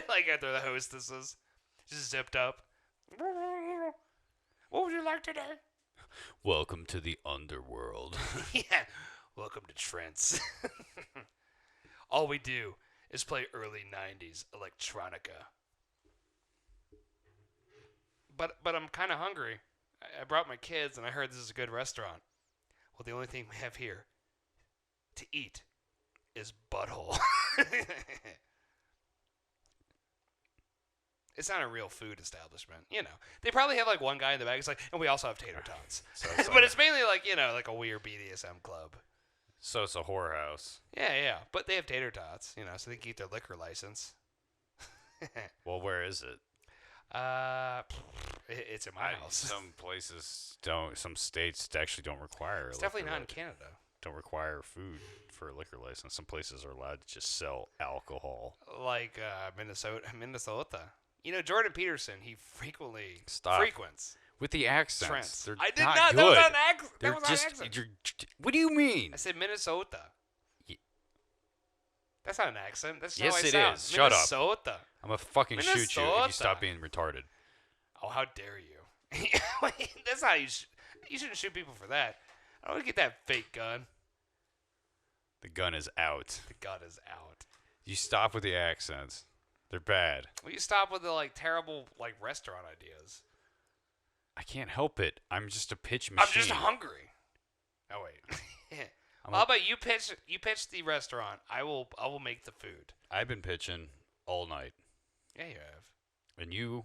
Speaker 2: Like after the hostesses. Just zipped up. What would you like today?
Speaker 1: Welcome to the underworld.
Speaker 2: Yeah. Welcome to Trent's. All we do is play early 90s electronica. But I'm kind of hungry. I brought my kids and I heard this is a good restaurant. Well, the only thing we have here to eat is butthole. It's not a real food establishment, you know. They probably have like one guy in the back. It's like, and we also have tater tots.
Speaker 1: So it's
Speaker 2: But
Speaker 1: like
Speaker 2: it's mainly like, you know, like a weird BDSM club.
Speaker 1: So it's a whorehouse.
Speaker 2: Yeah. But they have tater tots, you know, so they can keep their liquor license.
Speaker 1: Well, where is it?
Speaker 2: It's in my house.
Speaker 1: Some places don't. Some states actually don't require.
Speaker 2: It's definitely not in Canada.
Speaker 1: Don't require food for a liquor license. Some places are allowed to just sell alcohol.
Speaker 2: Like Minnesota. You know, Jordan Peterson, he frequently
Speaker 1: Stop.
Speaker 2: frequents
Speaker 1: With the accents,
Speaker 2: Trent's.
Speaker 1: they're
Speaker 2: I did
Speaker 1: not
Speaker 2: not.
Speaker 1: good.
Speaker 2: That was not an accent.
Speaker 1: They're
Speaker 2: That was not
Speaker 1: just.
Speaker 2: an accent.
Speaker 1: What do you mean?
Speaker 2: I said Minnesota. That's not an accent. That's
Speaker 1: Yes,
Speaker 2: how I
Speaker 1: it
Speaker 2: sound.
Speaker 1: is. Shut up.
Speaker 2: Minnesota.
Speaker 1: I'm gonna fucking shoot you if
Speaker 2: Minnesota.
Speaker 1: you stop being retarded.
Speaker 2: Oh, how dare you? That's not how you shouldn't shoot people for that. I don't want to get that fake gun.
Speaker 1: The gun is out.
Speaker 2: The gun is out.
Speaker 1: You stop with the accents. They're bad.
Speaker 2: Will you stop with the like terrible like restaurant ideas?
Speaker 1: I can't help it. I'm just a pitch machine.
Speaker 2: I'm just hungry. Oh wait. How about you pitch the restaurant? I will make the food.
Speaker 1: I've been pitching all night,
Speaker 2: Yeah, you have.
Speaker 1: and you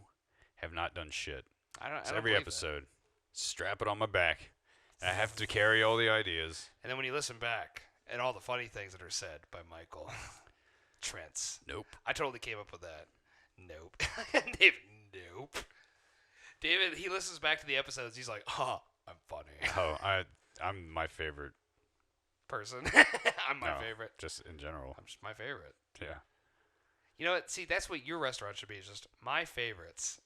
Speaker 1: have not done shit.
Speaker 2: I don't.
Speaker 1: It's
Speaker 2: I don't
Speaker 1: every
Speaker 2: believe
Speaker 1: episode. Strap it on my back. I have to carry all the ideas.
Speaker 2: that. And then when you listen back and all the funny things that are said by Michael, Trent's.
Speaker 1: Nope.
Speaker 2: I totally came up with that. Nope. David, nope. David, he listens back to the episodes. He's like, I'm funny.
Speaker 1: Oh, I'm my favorite
Speaker 2: person. I'm my favorite.
Speaker 1: Just in general.
Speaker 2: I'm just my favorite.
Speaker 1: Yeah.
Speaker 2: You know what? See, that's what your restaurant should be. Is just my favorites.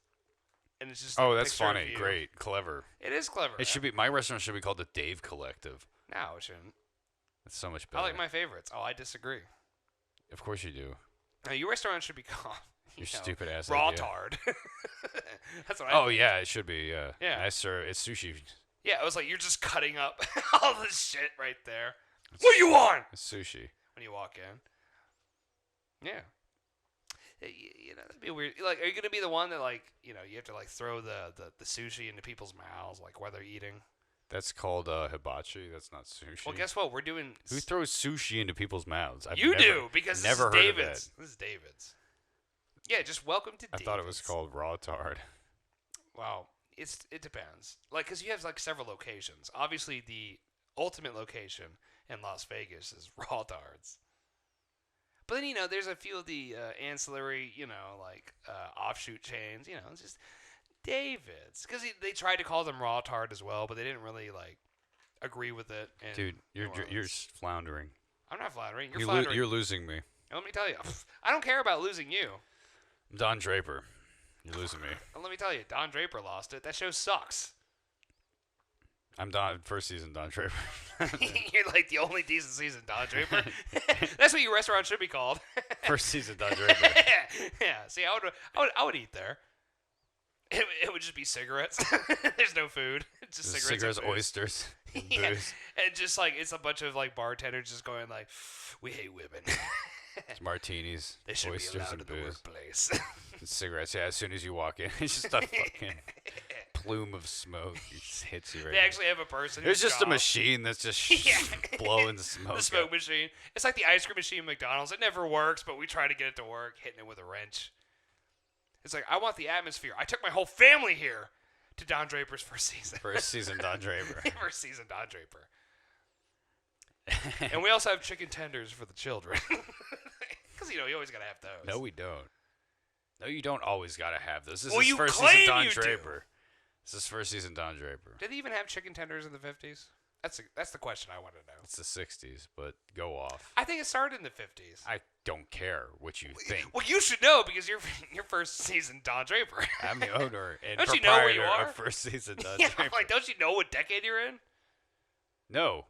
Speaker 2: And it's just
Speaker 1: that's funny. Great. Clever.
Speaker 2: It is clever.
Speaker 1: It should be. My restaurant should be called the Dave Collective.
Speaker 2: No, it shouldn't.
Speaker 1: It's so much better.
Speaker 2: I like my favorites. Oh, I disagree.
Speaker 1: Of course you do.
Speaker 2: No, your restaurant should be called
Speaker 1: Your stupid ass
Speaker 2: Raw
Speaker 1: idea.
Speaker 2: Tard. That's what
Speaker 1: Oh, yeah, it should be.
Speaker 2: Yeah.
Speaker 1: I serve. It's sushi.
Speaker 2: Yeah, it was like you're just cutting up all this shit right there. What do you want?
Speaker 1: It's sushi.
Speaker 2: When you walk in. Yeah. You know, that'd be weird. Like, are you gonna be the one that you have to throw the sushi into people's mouths while they're eating?
Speaker 1: That's called hibachi. That's not sushi.
Speaker 2: Well, guess what? We're doing.
Speaker 1: Who throws sushi into people's mouths?
Speaker 2: You do because
Speaker 1: never
Speaker 2: this is
Speaker 1: heard
Speaker 2: David's.
Speaker 1: of that.
Speaker 2: This is David's. Yeah, just welcome to.
Speaker 1: I thought it was called raw tard.
Speaker 2: Wow, it depends. Because you have several locations. Obviously, the ultimate location in Las Vegas is Raw Tards. But then there's a few of the ancillary, offshoot chains. It's just David's because they tried to call them Raw Tard as well, but they didn't really agree with it.
Speaker 1: Dude, you're floundering.
Speaker 2: I'm not floundering. You're floundering.
Speaker 1: You're losing me.
Speaker 2: And let me tell you, I don't care about losing you.
Speaker 1: Don Draper, you're losing me.
Speaker 2: And let me tell you, Don Draper lost it. That show sucks.
Speaker 1: I'm first season Don Draper.
Speaker 2: You're the only decent season Don Draper. That's what your restaurant should be called.
Speaker 1: First season Don Draper.
Speaker 2: Yeah. See, I would eat there. It would just be cigarettes. There's no food. It's just cigarettes, and
Speaker 1: oysters, and
Speaker 2: yeah.
Speaker 1: booze.
Speaker 2: And just it's a bunch of bartenders just going we hate women.
Speaker 1: It's martinis,
Speaker 2: they should
Speaker 1: oysters,
Speaker 2: be allowed
Speaker 1: and
Speaker 2: in the
Speaker 1: booze.
Speaker 2: workplace.
Speaker 1: And cigarettes. Yeah, as soon as you walk in, it's just a fucking plume of smoke. It just hits you right.
Speaker 2: They actually have a person.
Speaker 1: There's just a machine that's just blowing the smoke.
Speaker 2: The smoke machine. It's like the ice cream machine at McDonald's. It never works, but we try to get it to work, hitting it with a wrench. It's I want the atmosphere. I took my whole family here to Don Draper's first season.
Speaker 1: First season Don Draper.
Speaker 2: First season Don Draper. And we also have chicken tenders for the children. Because, you always got to have those.
Speaker 1: No, we don't. No, you don't always got to have those. This
Speaker 2: Well,
Speaker 1: is
Speaker 2: you
Speaker 1: first
Speaker 2: claim
Speaker 1: season Don
Speaker 2: you do.
Speaker 1: Draper. This is first season Don Draper.
Speaker 2: Did they even have chicken tenders in the 50s? That's the question I want to know.
Speaker 1: It's the 60s, but go off.
Speaker 2: I think it started in the 50s.
Speaker 1: I don't care what you think.
Speaker 2: Well, you should know because you're first season Don Draper.
Speaker 1: I'm the owner and
Speaker 2: Don't you know where you
Speaker 1: proprietor
Speaker 2: are?
Speaker 1: of first season Don
Speaker 2: Yeah,
Speaker 1: Draper.
Speaker 2: don't you know what decade you're in?
Speaker 1: No.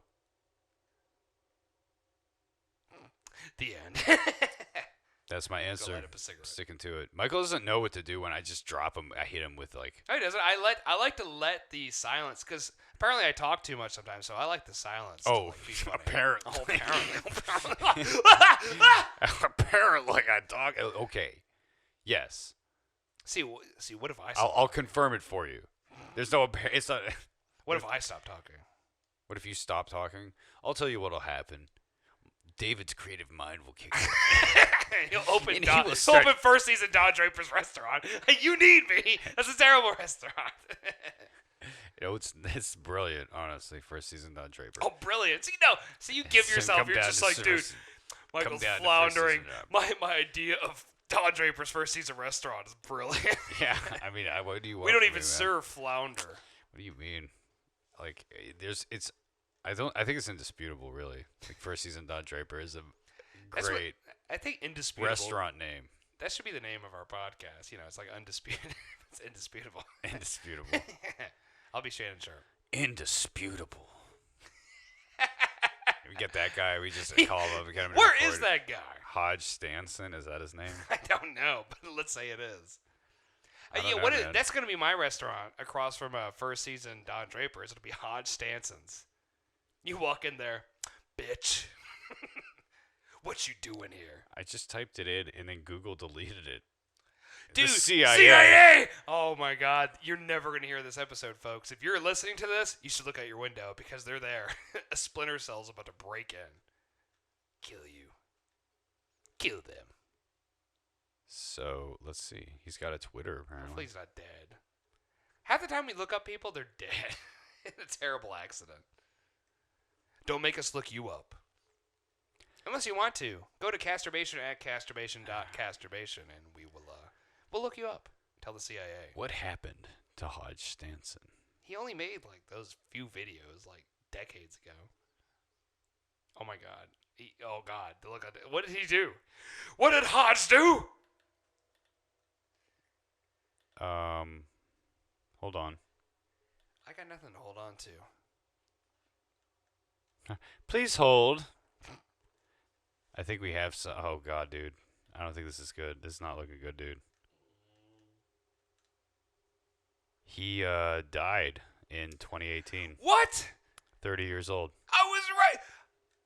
Speaker 2: The end.
Speaker 1: That's my
Speaker 2: Go
Speaker 1: answer.
Speaker 2: light up a cigarette.
Speaker 1: Sticking to it. Michael doesn't know what to do when I just drop him. I hit him with
Speaker 2: Oh, he doesn't. I like to let the silence because apparently I talk too much sometimes, so I like the silence.
Speaker 1: Oh,
Speaker 2: to, be funny.
Speaker 1: apparently.
Speaker 2: Oh, apparently.
Speaker 1: Apparently I talk. Okay. Yes.
Speaker 2: See, what if I stop?
Speaker 1: I'll confirm it for you. There's no. It's not.
Speaker 2: What if I stop talking?
Speaker 1: What if you stop talking? I'll tell you what'll happen. David's creative mind will kick in.
Speaker 2: He'll open first season Don Draper's restaurant. You need me. That's a terrible restaurant.
Speaker 1: It's brilliant, honestly. First season Don Draper.
Speaker 2: Oh, brilliant. So you give yourself, you're just dude, Michael's floundering. My idea of Don Draper's first season restaurant is brilliant.
Speaker 1: Yeah, I mean, what do you want?
Speaker 2: We don't
Speaker 1: from
Speaker 2: even
Speaker 1: me,
Speaker 2: serve flounder.
Speaker 1: What do you mean? I think it's indisputable, really. First season Don Draper is a great
Speaker 2: I think indisputable
Speaker 1: restaurant name.
Speaker 2: That should be the name of our podcast. It's undisputed. It's indisputable.
Speaker 1: Indisputable.
Speaker 2: I'll be Shannon Sharp.
Speaker 1: Indisputable. We get that guy. We just call him. We get him.
Speaker 2: Where is that guy?
Speaker 1: Hodge Stanson. Is that his name?
Speaker 2: I don't know, but let's say it is.
Speaker 1: Man.
Speaker 2: That's going to be my restaurant across from first season Don Draper's. It'll be Hodge Stanson's. You walk in there, bitch. What you doing here?
Speaker 1: I just typed it in and then Google deleted it.
Speaker 2: Dude,
Speaker 1: the CIA!
Speaker 2: Oh my God, you're never going to hear this episode, folks. If you're listening to this, you should look out your window because they're there. A Splinter Cell's about to break in. Kill you. Kill them.
Speaker 1: So, let's see. He's got a Twitter, apparently.
Speaker 2: Hopefully he's not dead. Half the time we look up people, they're dead. In a terrible accident. Don't make us look you up. Unless you want to. Go to Casturbation at casturbation.casturbation, and we'll look you up. Tell the CIA.
Speaker 1: What happened to Hodge Stanson?
Speaker 2: He only made, like, those few videos, like, decades ago. Oh, my God. Oh, God. Look at it. What did he do? What did Hodge do?
Speaker 1: Hold on.
Speaker 2: I got nothing to hold on to.
Speaker 1: Please hold. I think we have some. Oh, God, dude. I don't think this is good. This is not looking good, dude. He died in 2018.
Speaker 2: What?
Speaker 1: 30 years old.
Speaker 2: I was right.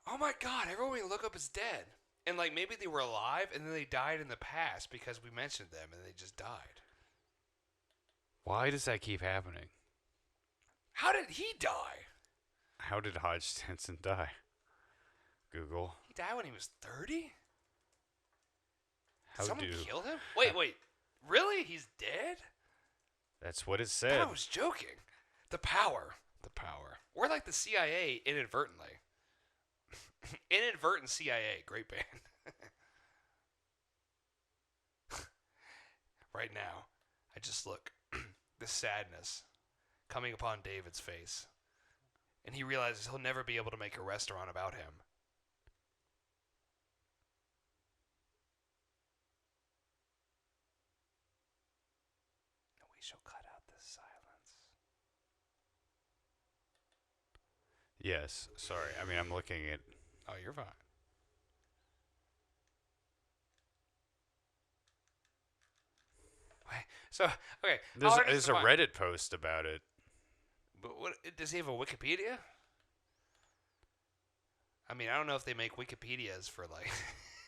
Speaker 2: Oh, my God. Everyone we look up is dead. And, like, maybe they were alive, and then they died in the past because we mentioned them, and they just died.
Speaker 1: Why does that keep happening?
Speaker 2: How did he die?
Speaker 1: How did Hodge Stanson die? Google.
Speaker 2: He died when he was 30?
Speaker 1: How
Speaker 2: Someone
Speaker 1: do...
Speaker 2: killed him? Wait. Really? He's dead?
Speaker 1: That's what it
Speaker 2: I
Speaker 1: said.
Speaker 2: thought I was joking. The power. We're like the CIA inadvertently. Inadvertent CIA. Great band. Right now, I just look. The sadness coming upon David's face. And he realizes he'll never be able to make a restaurant about him. We shall cut out this silence.
Speaker 1: Yes. Sorry. I mean, I'm looking at...
Speaker 2: Oh, you're fine. So, okay.
Speaker 1: There's a Reddit post about it.
Speaker 2: But what, does he have a Wikipedia? I mean, I don't know if they make Wikipedias for, like,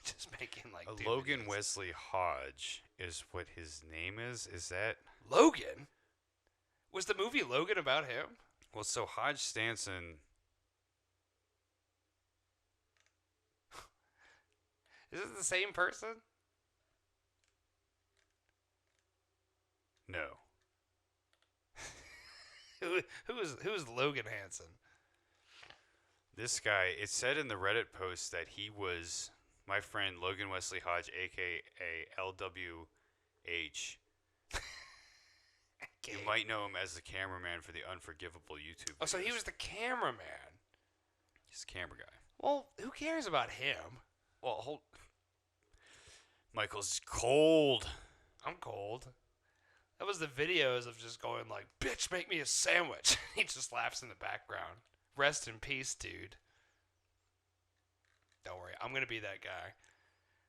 Speaker 2: just making, like,
Speaker 1: Logan
Speaker 2: videos.
Speaker 1: Wesley Hodge is what his name is? Is that...
Speaker 2: Logan? Was the movie Logan about him?
Speaker 1: Well, so Hodge Stanson...
Speaker 2: Is this the same person?
Speaker 1: No.
Speaker 2: Who is Logan Hansen?
Speaker 1: This guy, it said in the Reddit post that he was my friend Logan Wesley Hodge, a.k.a. LWH. You might know him as the cameraman for the Unforgivable YouTube videos.
Speaker 2: Oh, so he was the cameraman.
Speaker 1: He's the camera guy.
Speaker 2: Well, who cares about him?
Speaker 1: Well, hold... Michael's cold.
Speaker 2: I'm cold. That was the videos of just going like, bitch, make me a sandwich. He just laughs in the background. Rest in peace, dude. Don't worry, I'm going to be that guy.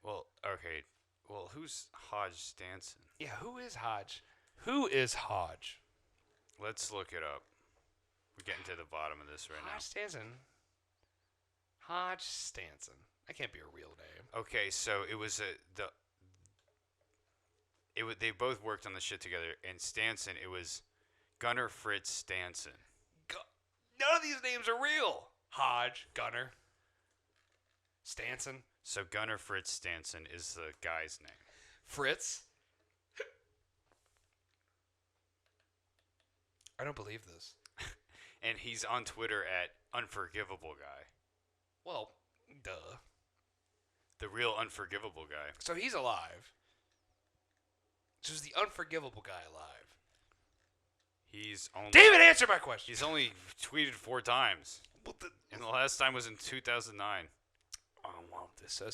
Speaker 1: Well, okay. Well, who's Hodge Stanson?
Speaker 2: Yeah, who is Hodge? Who is Hodge?
Speaker 1: Let's look it up. We're getting to the bottom of this right
Speaker 2: Hodge Stanson. Hodge Stanson. That can't be a real name.
Speaker 1: Okay, so it was they both worked on the shit together, and Stanson, it was Gunnar Fritz Stanson.
Speaker 2: None of these names are real. Hodge, Gunnar, Stanson.
Speaker 1: So Gunnar Fritz Stanson is the guy's name.
Speaker 2: Fritz? I don't believe this.
Speaker 1: And he's on Twitter at Unforgivable Guy.
Speaker 2: Well, duh.
Speaker 1: The real Unforgivable Guy.
Speaker 2: So he's alive. So is the Unforgivable Guy alive?
Speaker 1: He's only...
Speaker 2: David, answer my question!
Speaker 1: He's only tweeted 4 times. And the last time was in 2009.
Speaker 2: Oh, well, so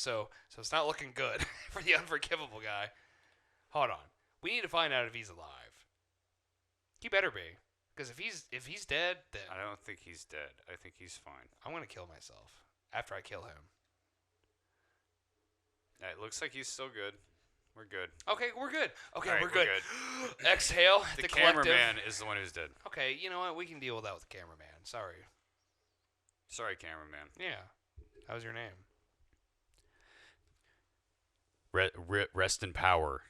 Speaker 2: it's not looking good for the Unforgivable Guy. Hold on. We need to find out if he's alive. He better be. Because if he's dead, then...
Speaker 1: I don't think he's dead. I think he's fine.
Speaker 2: I'm going to kill myself after I kill him.
Speaker 1: It looks like he's still good. We're good.
Speaker 2: Okay, we're good. Okay,
Speaker 1: All right,
Speaker 2: we're good. Exhale.
Speaker 1: The
Speaker 2: collective.
Speaker 1: cameraman is the one who's dead.
Speaker 2: Okay, you know what? We can deal with that with the cameraman. Sorry.
Speaker 1: Sorry, cameraman.
Speaker 2: Yeah. How's your name?
Speaker 1: Rest in power.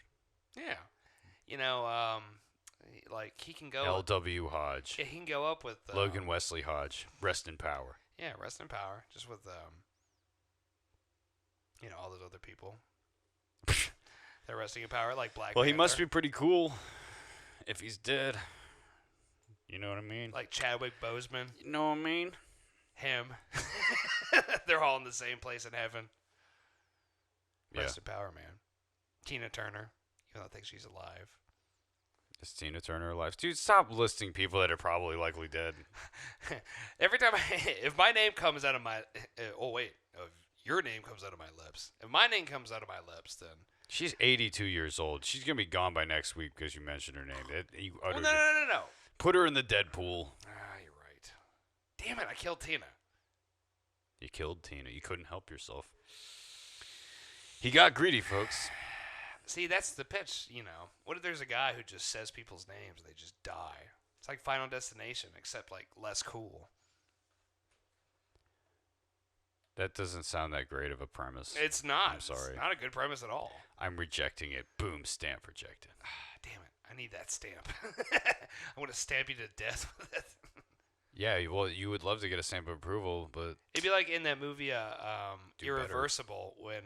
Speaker 2: Yeah. You know, like he can go...
Speaker 1: L.W. Hodge.
Speaker 2: Yeah, he can go up with...
Speaker 1: Logan Wesley Hodge. Rest in power.
Speaker 2: Yeah, rest in power. Just with, you know, all those other people. They're resting in power, like Black
Speaker 1: Well,
Speaker 2: Panther.
Speaker 1: he must be pretty cool if he's dead. You know what I mean?
Speaker 2: Like Chadwick Boseman.
Speaker 1: You know what I mean?
Speaker 2: him. They're all in the same place in heaven. Rest in power, man. Tina Turner, even though I think she's alive.
Speaker 1: Is Tina Turner alive? Dude, stop listing people that are probably likely dead.
Speaker 2: Every time if my name comes out of my, if your name comes out of my lips, if my name comes out of my lips, then
Speaker 1: she's 82 years old. She's gonna be gone by next week because you mentioned her name.
Speaker 2: No.
Speaker 1: Put her in the dead pool.
Speaker 2: Ah, you're right. Damn it! I killed Tina.
Speaker 1: You killed Tina. You couldn't help yourself. He got greedy, folks.
Speaker 2: See, that's the pitch, you know. What if there's a guy who just says people's names and they just die? It's like Final Destination, except, like, less cool.
Speaker 1: That doesn't sound that great of a premise.
Speaker 2: It's not.
Speaker 1: I'm sorry.
Speaker 2: It's not a good premise at all.
Speaker 1: I'm rejecting it. Boom, stamp rejected.
Speaker 2: Damn it. I need that stamp. I want to stamp you to death with it.
Speaker 1: Yeah, well, you would love to get a stamp of approval, but...
Speaker 2: It'd be like in that movie, Irreversible, when,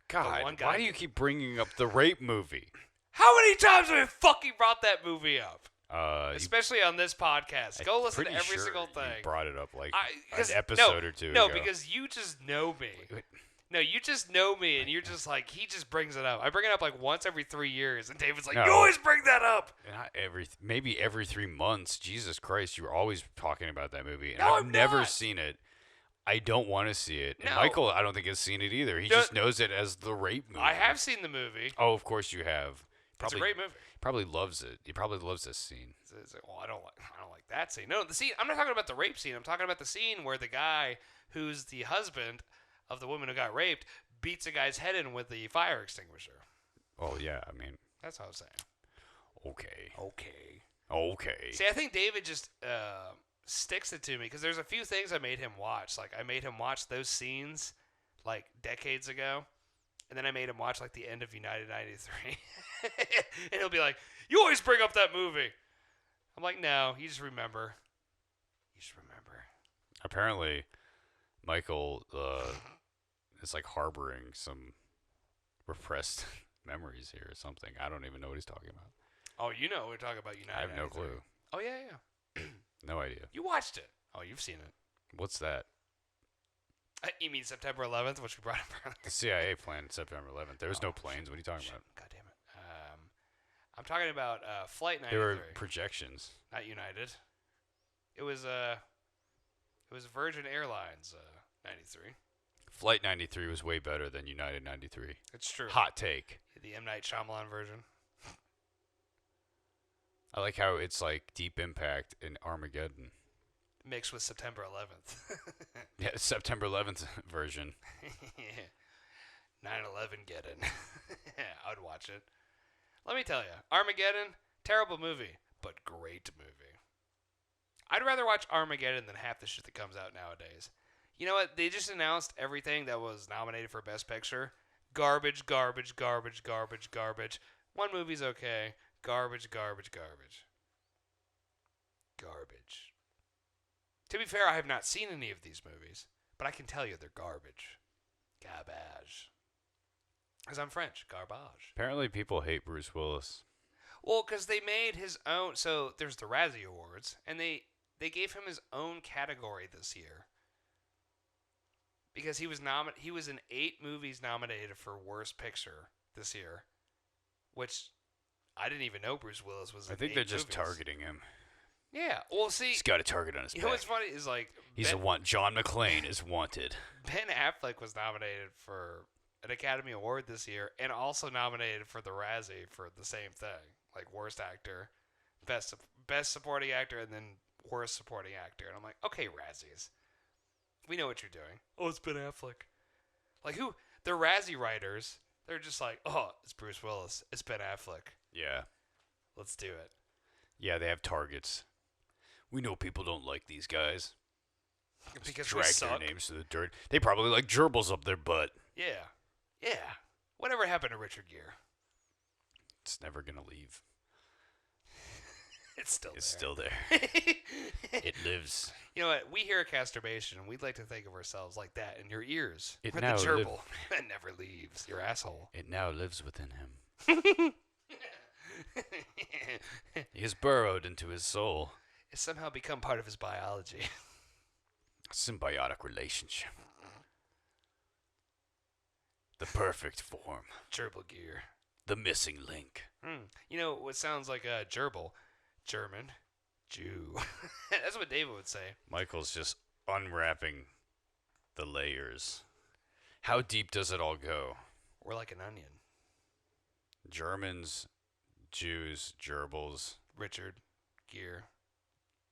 Speaker 1: God,
Speaker 2: one guy
Speaker 1: why do you keep bringing up the rape movie?
Speaker 2: How many times have I fucking brought that movie up?
Speaker 1: Especially
Speaker 2: on this podcast. Go listen to every
Speaker 1: sure
Speaker 2: single thing.
Speaker 1: You brought it up like an episode or two ago.
Speaker 2: No, because you just know me. No, you just know me, and you're just like, he just brings it up. I bring it up like once every 3 years, and David's like, you always bring that up.
Speaker 1: Not maybe every 3 months. Jesus Christ, you're always talking about that movie. And
Speaker 2: No,
Speaker 1: I've never seen it. I don't want to see it. And
Speaker 2: No.
Speaker 1: Michael, I don't think has seen it either. He just knows it as the rape movie.
Speaker 2: I have seen the movie.
Speaker 1: Oh, of course you have.
Speaker 2: It's a great movie.
Speaker 1: Probably loves it. He probably loves this scene.
Speaker 2: It's like, well, I don't like that scene. No, the scene. I'm not talking about the rape scene. I'm talking about the scene where the guy who's the husband of the woman who got raped beats a guy's head in with the fire extinguisher.
Speaker 1: Oh yeah, I mean,
Speaker 2: that's what I was saying.
Speaker 1: Okay.
Speaker 2: See, I think David just sticks it to me because there's a few things I made him watch. Like I made him watch those scenes like decades ago, and then I made him watch like the end of United 93, and he'll be like, "You always bring up that movie." I'm like, "No, you just remember.
Speaker 1: Apparently, Michael is like harboring some repressed memories here or something. I don't even know what he's talking about.
Speaker 2: Oh, you know we're talking about United.
Speaker 1: I have no clue.
Speaker 2: Oh yeah.
Speaker 1: No idea.
Speaker 2: You watched it. Oh, you've seen it.
Speaker 1: What's that?
Speaker 2: You mean September 11th, which we brought up earlier?
Speaker 1: The CIA planned September 11th. There was no planes. What are you talking about?
Speaker 2: God damn it. I'm talking about Flight 93.
Speaker 1: There were projections.
Speaker 2: Not United. It was Virgin Airlines 93.
Speaker 1: Flight 93 was way better than United 93.
Speaker 2: It's true.
Speaker 1: Hot take.
Speaker 2: The M. Night Shyamalan version.
Speaker 1: I like how it's like Deep Impact and Armageddon.
Speaker 2: Mixed with September 11th.
Speaker 1: Yeah, September 11th version.
Speaker 2: 9/11 Geddon. I'd watch it. Let me tell you, Armageddon, terrible movie, but great movie. I'd rather watch Armageddon than half the shit that comes out nowadays. You know what? They just announced everything that was nominated for Best Picture. Garbage. One movie's okay. Garbage. To be fair, I have not seen any of these movies, but I can tell you they're garbage. Garbage. Because I'm French. Garbage.
Speaker 1: Apparently people hate Bruce Willis.
Speaker 2: Well, because they made his own... So, there's the Razzie Awards, and they gave him his own category this year. Because he was in 8 movies nominated for Worst Picture this year. Which, I didn't even know Bruce Willis was in 8 movies.
Speaker 1: I think they're just targeting him.
Speaker 2: Yeah, well, see...
Speaker 1: He's got a target on his back.
Speaker 2: You know what's funny is, like...
Speaker 1: John McClane is wanted.
Speaker 2: Ben Affleck was nominated for an Academy Award this year and also nominated for the Razzie for the same thing. Like, Worst Actor, Best Supporting Actor, and then Worst Supporting Actor. And I'm like, okay, Razzies. We know what you're doing. Oh, it's Ben Affleck. Like, who... The Razzie writers, they're just like, oh, it's Bruce Willis. It's Ben Affleck.
Speaker 1: Yeah.
Speaker 2: Let's do it.
Speaker 1: Yeah, they have targets. We know people don't like these guys.
Speaker 2: Because
Speaker 1: drag their names to the dirt. They probably like gerbils up their butt.
Speaker 2: Yeah. Whatever happened to Richard Gere?
Speaker 1: It's never gonna leave.
Speaker 2: It's
Speaker 1: still there. It lives.
Speaker 2: You know what? We here at Casturbation, we'd like to think of ourselves like that in your ears.
Speaker 1: It
Speaker 2: We're
Speaker 1: now
Speaker 2: the gerbil that never leaves your asshole.
Speaker 1: It now lives within him. He has burrowed into his soul.
Speaker 2: It's somehow become part of his biology.
Speaker 1: Symbiotic relationship. The perfect form.
Speaker 2: Gerbil gear.
Speaker 1: The missing link.
Speaker 2: You know what sounds like a gerbil? German. Jew. That's what David would say.
Speaker 1: Michael's just unwrapping the layers. How deep does it all go?
Speaker 2: We're like an onion.
Speaker 1: Germans, Jews, gerbils.
Speaker 2: Richard. Gear.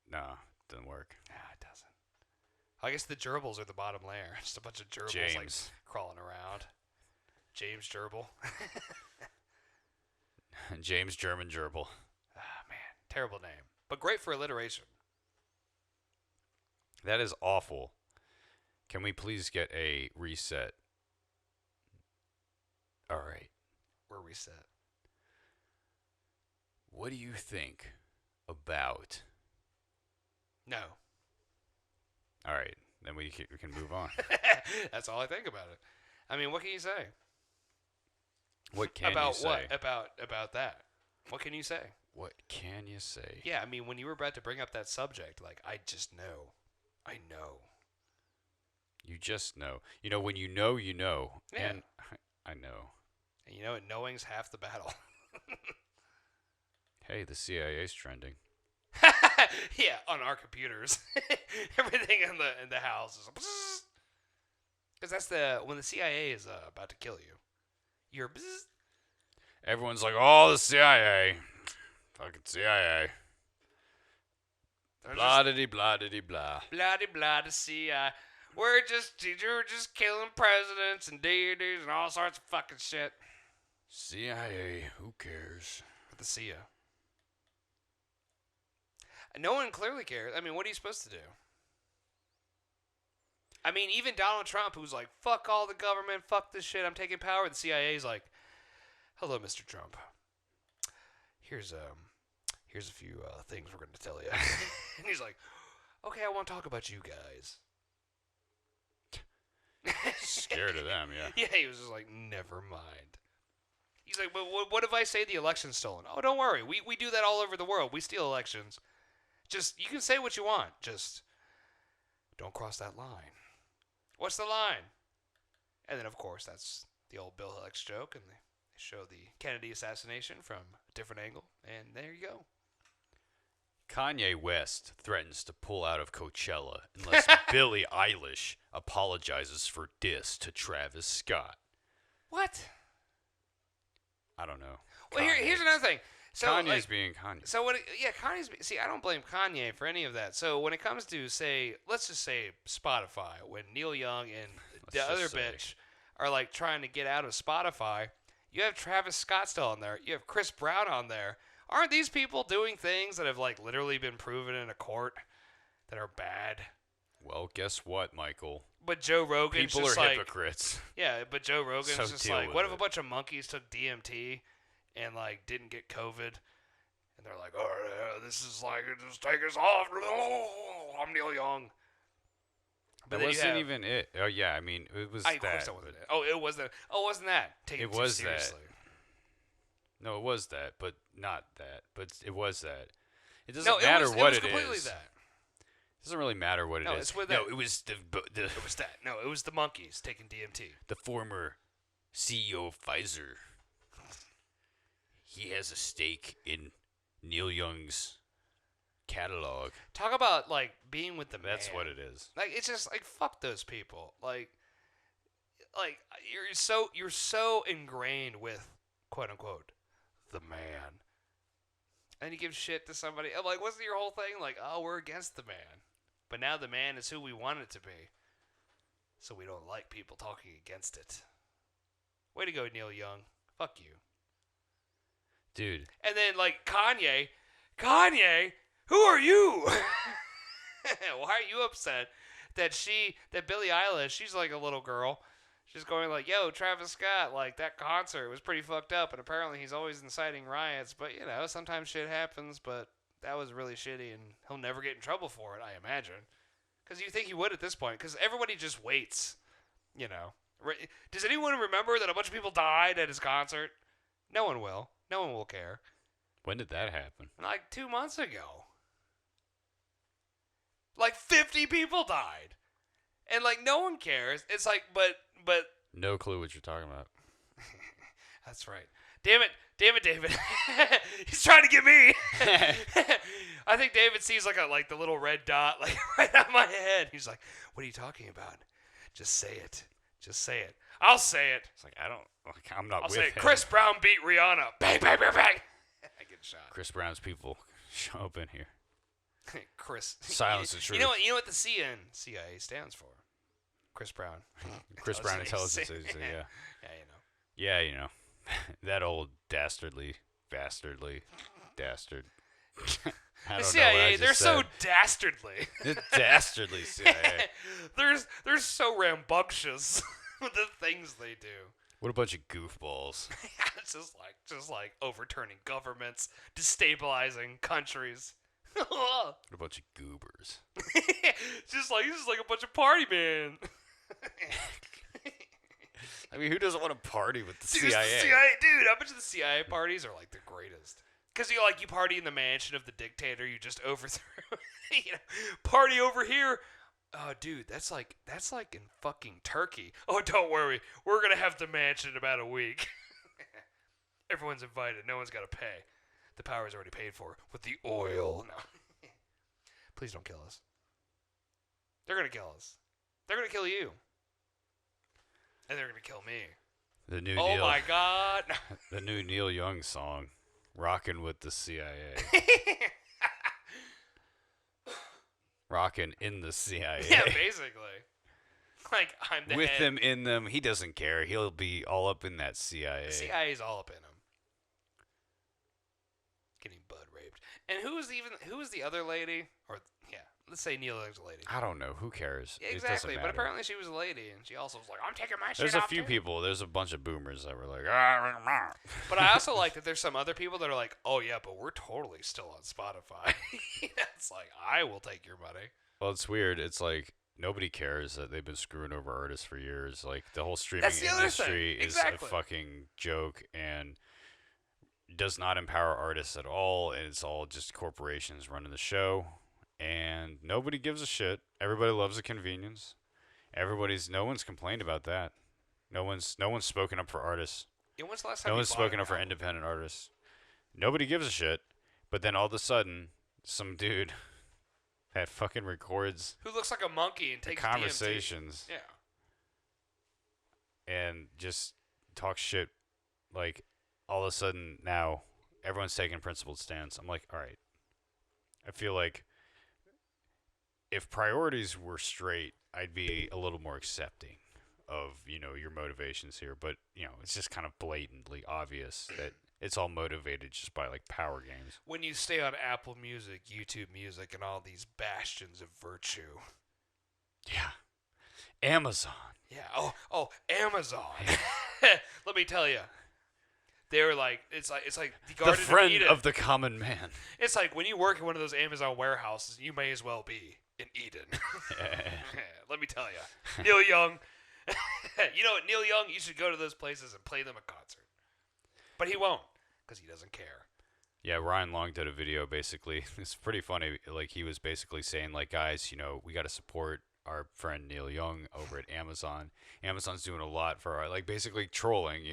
Speaker 1: Nah, doesn't work.
Speaker 2: Nah, it doesn't. I guess the gerbils are the bottom layer. Just a bunch of gerbils
Speaker 1: James.
Speaker 2: like crawling around. James Gerbil.
Speaker 1: James German gerbil.
Speaker 2: Ah, man. Terrible name. But great for alliteration.
Speaker 1: That is awful. Can we please get a reset? All right.
Speaker 2: We're reset.
Speaker 1: What do you think about...
Speaker 2: No.
Speaker 1: All right. Then we can move on.
Speaker 2: That's all I think about it. I mean, what can you say?
Speaker 1: What can
Speaker 2: about
Speaker 1: you say?
Speaker 2: what? About that? What can you say?
Speaker 1: What can you say?
Speaker 2: Yeah, I mean, when you were about to bring up that subject, like, I just know. I know.
Speaker 1: You just know. You know, when you know, you know.
Speaker 2: Yeah.
Speaker 1: And I know.
Speaker 2: And you know what? Knowing's half the battle.
Speaker 1: Hey, the CIA's trending.
Speaker 2: Yeah, on our computers. Everything in the house is... Because that's when the CIA is about to kill you. You're... Bzz.
Speaker 1: Everyone's like, oh, the CIA. Fucking CIA. Blah-diddy, blah-diddy, blah.
Speaker 2: Blah-de blah to CIA. You're just killing presidents and deities and all sorts of fucking shit.
Speaker 1: CIA, who cares?
Speaker 2: With the CIA. No one clearly cares. I mean, what are you supposed to do? I mean, even Donald Trump, who's like, fuck all the government, fuck this shit, I'm taking power. The CIA's like, hello, Mr. Trump. Here's a few things we're going to tell you. And he's like, okay, I want to talk about you guys.
Speaker 1: Scared of them, yeah.
Speaker 2: Yeah, he was just like, never mind. He's like, but what if I say the election's stolen? Oh, don't worry. We do that all over the world. We steal elections. Just, you can say what you want. Just don't cross that line. What's the line? And then, of course, that's the old Bill Hicks joke, and they show the Kennedy assassination from a different angle, and there you go.
Speaker 1: Kanye West threatens to pull out of Coachella unless Billie Eilish apologizes for diss to Travis Scott.
Speaker 2: What?
Speaker 1: I don't know.
Speaker 2: Well, here's another thing. So,
Speaker 1: Kanye's being Kanye.
Speaker 2: So Kanye's. See, I don't blame Kanye for any of that. So when it comes to, say, let's just say Spotify, when Neil Young and the other bitch are like trying to get out of Spotify, you have Travis Scott still on there. You have Chris Brown on there. Aren't these people doing things that have like literally been proven in a court that are bad?
Speaker 1: Well, guess what, Michael?
Speaker 2: But Joe Rogan's
Speaker 1: people
Speaker 2: just
Speaker 1: are
Speaker 2: like,
Speaker 1: hypocrites.
Speaker 2: Yeah, but Joe Rogan's
Speaker 1: So
Speaker 2: just
Speaker 1: deal
Speaker 2: like,
Speaker 1: with
Speaker 2: what if
Speaker 1: it.
Speaker 2: a bunch of monkeys took DMT and like didn't get COVID, and they're like, oh, yeah, this is like, just take us off. Oh, I'm Neil Young. But
Speaker 1: That wasn't even it. Oh yeah, I mean it was that.
Speaker 2: Of course that wasn't it. Oh, it was that. Oh, wasn't that? Take it
Speaker 1: was
Speaker 2: too
Speaker 1: that.
Speaker 2: seriously.
Speaker 1: No, it was that, but not that. But it was that. It doesn't
Speaker 2: No,
Speaker 1: matter what
Speaker 2: it was
Speaker 1: it
Speaker 2: completely
Speaker 1: is.
Speaker 2: that.
Speaker 1: It doesn't really matter what it
Speaker 2: No,
Speaker 1: is.
Speaker 2: it's with
Speaker 1: no,
Speaker 2: that.
Speaker 1: it was
Speaker 2: It was that. No, it was the monkeys taking DMT.
Speaker 1: the former CEO of Pfizer. He has a stake in Neil Young's catalog.
Speaker 2: Talk about like being with the man.
Speaker 1: That's what it is.
Speaker 2: Like, it's just like, fuck those people. Like you're so ingrained with, quote unquote, the man. And you give shit to somebody. I'm like, wasn't your whole thing like, oh, we're against the man, but now the man is who we want it to be, so we don't like people talking against it. Way to go, Neil Young. Fuck you.
Speaker 1: Dude.
Speaker 2: And then like Kanye, who are you? Why are you upset that Billie Eilish, she's like a little girl. She's going like, yo, Travis Scott, like that concert was pretty fucked up, and apparently he's always inciting riots, but you know, sometimes shit happens, but that was really shitty, and he'll never get in trouble for it, I imagine. Because you think he would at this point, because everybody just waits, you know. Does anyone remember that a bunch of people died at his concert? No one will. No one will care.
Speaker 1: When did that happen?
Speaker 2: Like 2 months ago. Like 50 people died. And like no one cares. It's like, but
Speaker 1: No clue what you're talking about.
Speaker 2: that's right. Damn it, David. He's trying to get me. I think David sees like the little red dot like right on my head. He's like, "What are you talking about? Just say it. Just say it. I'll say it."
Speaker 1: It's like I'm not
Speaker 2: I'll
Speaker 1: with
Speaker 2: say
Speaker 1: him.
Speaker 2: it. Chris Brown beat Rihanna. Bang, bang, bang, bang. I get shot.
Speaker 1: Chris Brown's people show up in here.
Speaker 2: Chris.
Speaker 1: Silence the truth.
Speaker 2: You know what the CIA stands for? Chris Brown.
Speaker 1: Chris Brown Intelligence Agency. Yeah.
Speaker 2: Yeah,
Speaker 1: Yeah, that old dastardly dastard. I
Speaker 2: the
Speaker 1: don't
Speaker 2: CIA,
Speaker 1: know what I
Speaker 2: they're
Speaker 1: just
Speaker 2: so
Speaker 1: said.
Speaker 2: dastardly.
Speaker 1: The dastardly CIA.
Speaker 2: They're so rambunctious with the things they do.
Speaker 1: What a bunch of goofballs.
Speaker 2: It's just like overturning governments, destabilizing countries.
Speaker 1: What a bunch of goobers.
Speaker 2: just like a bunch of party men.
Speaker 1: I mean, who doesn't want to party with the
Speaker 2: Dude,
Speaker 1: CIA?
Speaker 2: The CIA, dude, I bet you the CIA parties are like the greatest. Because you party in the mansion of the dictator you just overthrew. Party over here. Oh, dude, that's like in fucking Turkey. Oh, don't worry, we're gonna have the mansion in about a week. Everyone's invited. No one's got to pay. The power's already paid for with the oil. No, please don't kill us. They're gonna kill us. They're gonna kill you. And they're gonna kill me.
Speaker 1: The new
Speaker 2: Oh my God!
Speaker 1: The new Neil Young song, "Rockin' with the CIA." Rockin' in the CIA.
Speaker 2: Yeah, basically. Like I'm the
Speaker 1: with
Speaker 2: head.
Speaker 1: them in them. He doesn't care. He'll be all up in that CIA.
Speaker 2: The CIA's all up in him. Getting butt raped. And who was the other lady? Or yeah, let's say Neil Young's a lady.
Speaker 1: I don't know. Who cares?
Speaker 2: Yeah,
Speaker 1: It doesn't
Speaker 2: exactly. But
Speaker 1: matter.
Speaker 2: apparently she was a lady, and she also was like, "I'm taking my
Speaker 1: There's
Speaker 2: shit
Speaker 1: a
Speaker 2: off
Speaker 1: few
Speaker 2: too."
Speaker 1: people. There's a bunch of boomers that were like, "Ah."
Speaker 2: But I also like that there's some other people that are like, "Oh yeah, but we're totally still on Spotify." It's like, I will take your money.
Speaker 1: Well, it's weird. It's like nobody cares that they've been screwing over artists for years. Like the whole streaming
Speaker 2: That's the other
Speaker 1: industry
Speaker 2: thing.
Speaker 1: is
Speaker 2: Exactly.
Speaker 1: a fucking joke and does not empower artists at all. And it's all just corporations running the show. And nobody gives a shit. Everybody loves the convenience. No one's complained about that. No one's spoken up for artists.
Speaker 2: Yeah, when's the last time
Speaker 1: No
Speaker 2: you
Speaker 1: one's
Speaker 2: bought
Speaker 1: spoken
Speaker 2: an
Speaker 1: up for
Speaker 2: album?
Speaker 1: independent artists. Nobody gives a shit. But then all of a sudden, some dude that fucking records
Speaker 2: Who looks like a monkey and
Speaker 1: the
Speaker 2: takes
Speaker 1: conversations
Speaker 2: DMT. Yeah.
Speaker 1: and just talks shit, like all of a sudden now everyone's taking a principled stance. I'm like, all right. I feel like if priorities were straight, I'd be a little more accepting of, your motivations here. But, it's just kind of blatantly obvious that it's all motivated just by, like, power games.
Speaker 2: When you stay on Apple Music, YouTube Music, and all these bastions of virtue.
Speaker 1: Yeah. Amazon.
Speaker 2: Yeah. Oh, Amazon. Let me tell you. They were like, it's like the
Speaker 1: The
Speaker 2: Garden
Speaker 1: friend
Speaker 2: of Eden.
Speaker 1: of the common man.
Speaker 2: It's like when you work in one of those Amazon warehouses, you may as well be in Eden. Let me tell you. Neil Young. You know what, Neil Young, you should go to those places and play them a concert. But he won't, because he doesn't care.
Speaker 1: Yeah, Ryan Long did a video basically. It's pretty funny. Like, he was basically saying, like, guys, we got to support our friend Neil Young over at Amazon. Amazon's doing a lot for like basically trolling,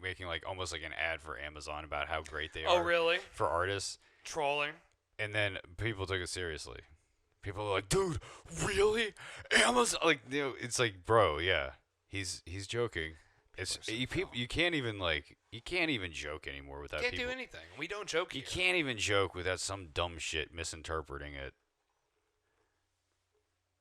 Speaker 1: making like almost like an ad for Amazon about how great they are.
Speaker 2: Oh, really?
Speaker 1: For artists.
Speaker 2: Trolling.
Speaker 1: And then people took it seriously. People are like, dude, really? Amazon? Like, it's like, bro, yeah, he's joking. You can't even joke anymore without
Speaker 2: Can't
Speaker 1: people.
Speaker 2: do anything. We don't joke
Speaker 1: You
Speaker 2: here.
Speaker 1: can't even joke without some dumb shit misinterpreting it.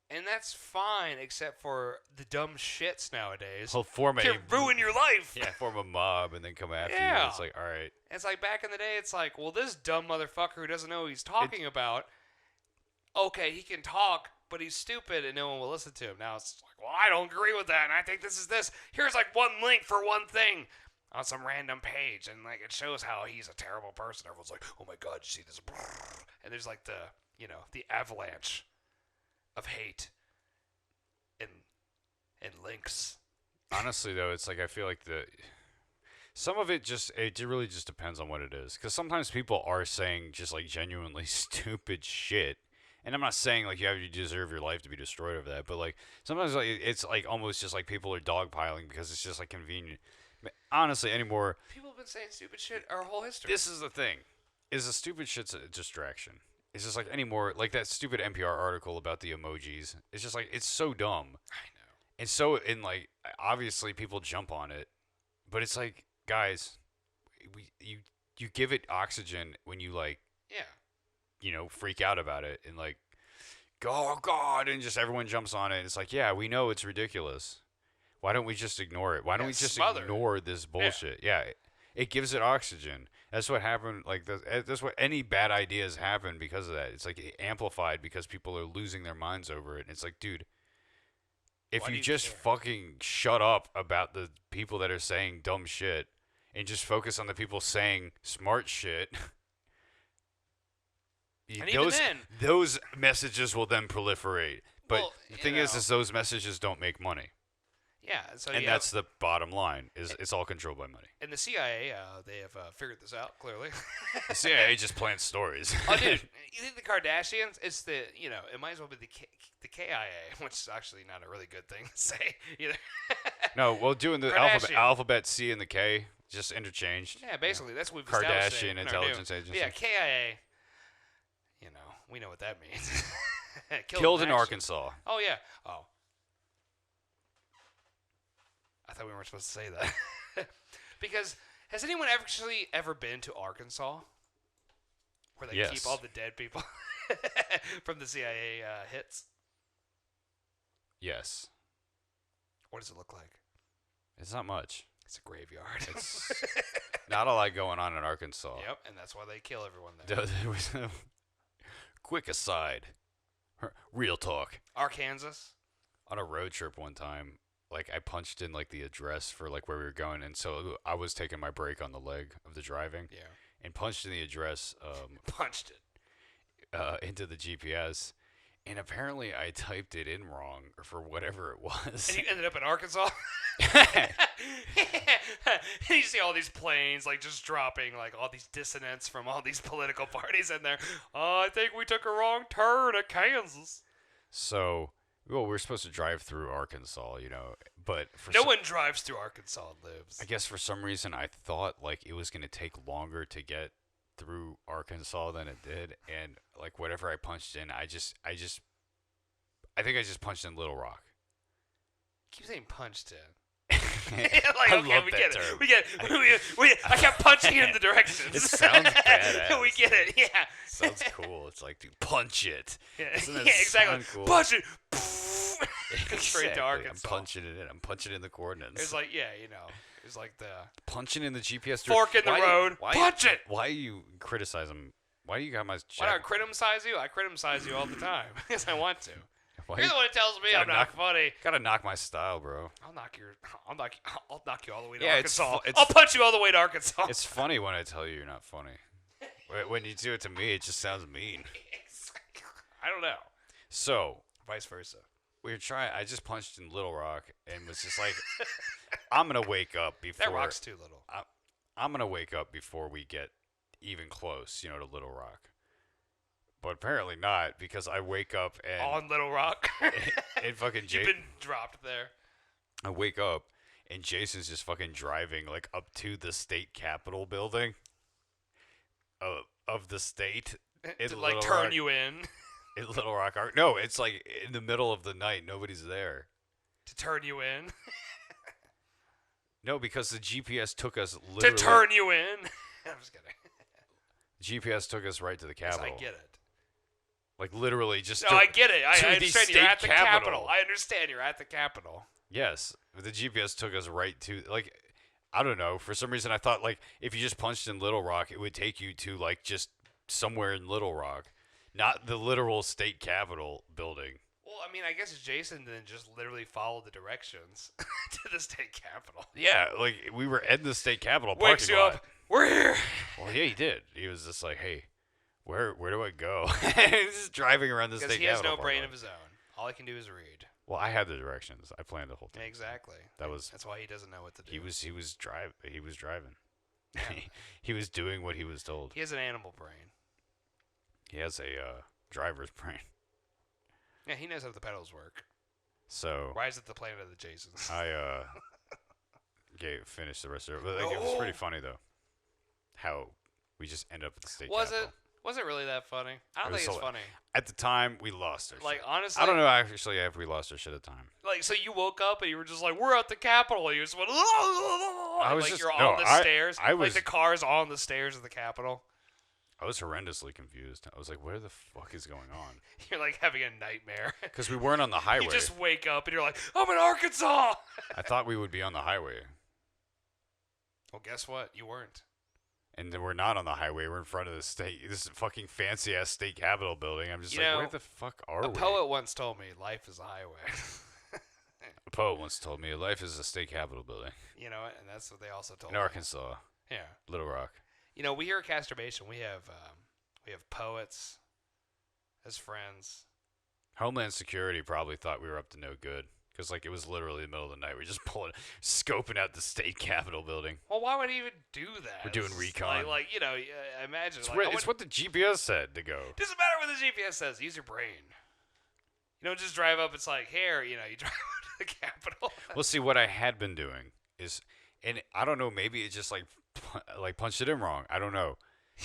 Speaker 2: And that's fine, except for the dumb shits nowadays.
Speaker 1: Well, form
Speaker 2: Can ruin your life.
Speaker 1: Yeah, form a mob and then come after you.
Speaker 2: Yeah.
Speaker 1: It's like, all right.
Speaker 2: It's like back in the day, it's like, well, this dumb motherfucker who doesn't know what he's talking about, okay, he can talk, but he's stupid and no one will listen to him. Now it's like, well, I don't agree with that, and I think this is this. Here's like one link for one thing on some random page, and like it shows how he's a terrible person. Everyone's like, oh my God, you see this? And there's like the avalanche of hate and links.
Speaker 1: Honestly, though, it's like I feel like some of it really just depends on what it is. Because sometimes people are saying just like genuinely stupid shit, And I'm not saying like you deserve your life to be destroyed over that, but like sometimes like it's like almost just like people are dogpiling because it's just like convenient. But honestly, anymore.
Speaker 2: People have been saying stupid shit our whole history.
Speaker 1: This is the thing: is the stupid shit's a distraction. It's just like anymore, like that stupid NPR article about the emojis. It's just like it's so dumb.
Speaker 2: I know.
Speaker 1: And so, and like obviously people jump on it, but it's like guys, you give it oxygen when you like freak out about it and like oh god, and just everyone jumps on it. And it's like yeah, we know it's ridiculous. Why don't we just ignore it? Why don't we just ignore this bullshit? Yeah, it gives it oxygen. That's what happened. Like that's what any bad ideas happen because of that. It's like amplified because people are losing their minds over it. And it's like, dude, if you just fucking shut up about the people that are saying dumb shit and just focus on the people saying smart shit, those messages will then proliferate. But the thing is those messages don't make money.
Speaker 2: Yeah,
Speaker 1: and that's the bottom line. Is it's all controlled by money.
Speaker 2: And the CIA, they have figured this out clearly.
Speaker 1: The CIA just plants stories.
Speaker 2: Oh, dude, you think the Kardashians? It's the it might as well be the KIA, which is actually not a really good thing to say either.
Speaker 1: No, well, doing the alphabet C and the K just interchanged.
Speaker 2: Yeah, basically that's what we've
Speaker 1: Kardashian Intelligence Agency.
Speaker 2: Yeah, KIA. We know what that means.
Speaker 1: Killed in Arkansas.
Speaker 2: Oh yeah. Oh. I thought we weren't supposed to say that. Because has anyone actually ever been to Arkansas? Where they keep all the dead people from the CIA hits?
Speaker 1: Yes.
Speaker 2: What does it look like?
Speaker 1: It's not much.
Speaker 2: It's a graveyard.
Speaker 1: It's not a lot going on in Arkansas.
Speaker 2: Yep, and that's why they kill everyone there.
Speaker 1: Quick aside. Real talk.
Speaker 2: Arkansas?
Speaker 1: On a road trip one time, like I punched in like the address for like where we were going, and so I was taking my break on the leg of the driving, and punched in the address.
Speaker 2: Punched
Speaker 1: it into the GPS, and apparently I typed it in wrong or for whatever it was.
Speaker 2: And you ended up in Arkansas. And you see all these planes like just dropping, like all these dissonants from all these political parties in there. I think we took a wrong turn at Kansas.
Speaker 1: So. Well, we're supposed to drive through Arkansas, but
Speaker 2: no one drives through Arkansas and lives.
Speaker 1: I guess for some reason I thought like it was going to take longer to get through Arkansas than it did, and like whatever I punched in, I think I just punched in Little Rock.
Speaker 2: Keep saying punched in.
Speaker 1: Like, okay,
Speaker 2: we get it. We get it. I kept punching in the directions.
Speaker 1: It sounds badass.
Speaker 2: We get it. Yeah.
Speaker 1: Sounds cool. It's like, dude, punch it.
Speaker 2: Yeah, exactly. Cool? Punch it. Straight to Arkansas.
Speaker 1: I'm punching it in. I'm punching in the coordinates.
Speaker 2: It's like, it's like the
Speaker 1: punching in the GPS.
Speaker 2: Fork in the road. Punch it.
Speaker 1: Why do you criticize them? Why do you got my?
Speaker 2: Why do I criticize you? I criticize you all the time because I want to. You're the one who tells me I'm not funny.
Speaker 1: Gotta knock my style, bro.
Speaker 2: I'll knock you all the way to Arkansas.
Speaker 1: It's
Speaker 2: I'll punch you all the way to Arkansas.
Speaker 1: It's funny when I tell you you're not funny. When you do it to me, it just sounds mean.
Speaker 2: I don't know.
Speaker 1: So,
Speaker 2: vice versa.
Speaker 1: I just punched in Little Rock and was just like, I'm gonna wake up before.
Speaker 2: That rock's too little.
Speaker 1: I'm gonna wake up before we get even close, to Little Rock. But apparently not, because I wake up and
Speaker 2: on Little Rock.
Speaker 1: and fucking
Speaker 2: You've been dropped there.
Speaker 1: I wake up and Jason's just fucking driving like up to the state capitol building of the state
Speaker 2: to like turn you in.
Speaker 1: In Little Rock. No, it's like in the middle of the night. Nobody's there.
Speaker 2: To turn you in?
Speaker 1: No, because the GPS took us literally.
Speaker 2: To turn you in? I'm just kidding.
Speaker 1: GPS took us right to the Capitol.
Speaker 2: Yes, I get it.
Speaker 1: Like literally just.
Speaker 2: No, I get it. I understand you're at the Capitol. I understand you're at the Capitol.
Speaker 1: Yes, but the GPS took us right to like. I don't know. For some reason, I thought like if you just punched in Little Rock, it would take you to like just somewhere in Little Rock, not the literal state capitol building.
Speaker 2: Well, I mean, I guess Jason then just literally followed the directions to the state capitol.
Speaker 1: Yeah, like we were in the state capitol parking lot.
Speaker 2: Wakes you up. We're here.
Speaker 1: Well, yeah, he did. He was just like, hey, where do I go? He's just driving around the state capitol.
Speaker 2: Because he has no brain of his own. All he can do is read.
Speaker 1: Well, I had the directions. I planned the whole thing.
Speaker 2: Exactly.
Speaker 1: That's
Speaker 2: why he doesn't know what to do.
Speaker 1: He was driving. He was doing what he was told.
Speaker 2: He has an animal brain.
Speaker 1: He has a driver's brain.
Speaker 2: Yeah, he knows how the pedals work.
Speaker 1: So
Speaker 2: Rise of the Planet of the Jasons.
Speaker 1: I finished the rest of it. But like, it was pretty funny though. How we just end up at the state capitol.
Speaker 2: Was it really that funny? I don't think it's funny.
Speaker 1: At the time, we lost our shit.
Speaker 2: Like, honestly,
Speaker 1: I don't know actually if we lost our shit at the time.
Speaker 2: Like, so you woke up and you were just like, we're at the Capitol. And you just went, I was like, you're on the stairs. Like, the car's on the stairs of the Capitol.
Speaker 1: I was horrendously confused. I was like, where the fuck is going on?
Speaker 2: You're like having a nightmare.
Speaker 1: Because we weren't on the highway.
Speaker 2: You just wake up and you're like, I'm in Arkansas.
Speaker 1: I thought we would be on the highway.
Speaker 2: Well, guess what? You weren't.
Speaker 1: And then we're not on the highway. We're in front of this fucking fancy ass state capitol building. I'm just where the fuck are we?
Speaker 2: A poet once told me, life is a highway.
Speaker 1: A poet once told me, life is a state capitol building.
Speaker 2: You know what? And that's what they also told
Speaker 1: me.
Speaker 2: In
Speaker 1: Arkansas.
Speaker 2: Yeah.
Speaker 1: Little Rock.
Speaker 2: You know, we here at Casturbation, we have poets as friends.
Speaker 1: Homeland Security probably thought we were up to no good. Because, like, it was literally the middle of the night. We're just scoping out the state capitol building.
Speaker 2: Well, why would he even do that?
Speaker 1: We're doing recon.
Speaker 2: Like, you know, imagine.
Speaker 1: It's what the GPS said to go.
Speaker 2: Doesn't matter what the GPS says. Use your brain. You don't just drive up. It's like, here, you know, you drive up to the Capitol.
Speaker 1: Well, see, what I had been doing is, and I don't know, maybe it just, like punched it in wrong. I don't know.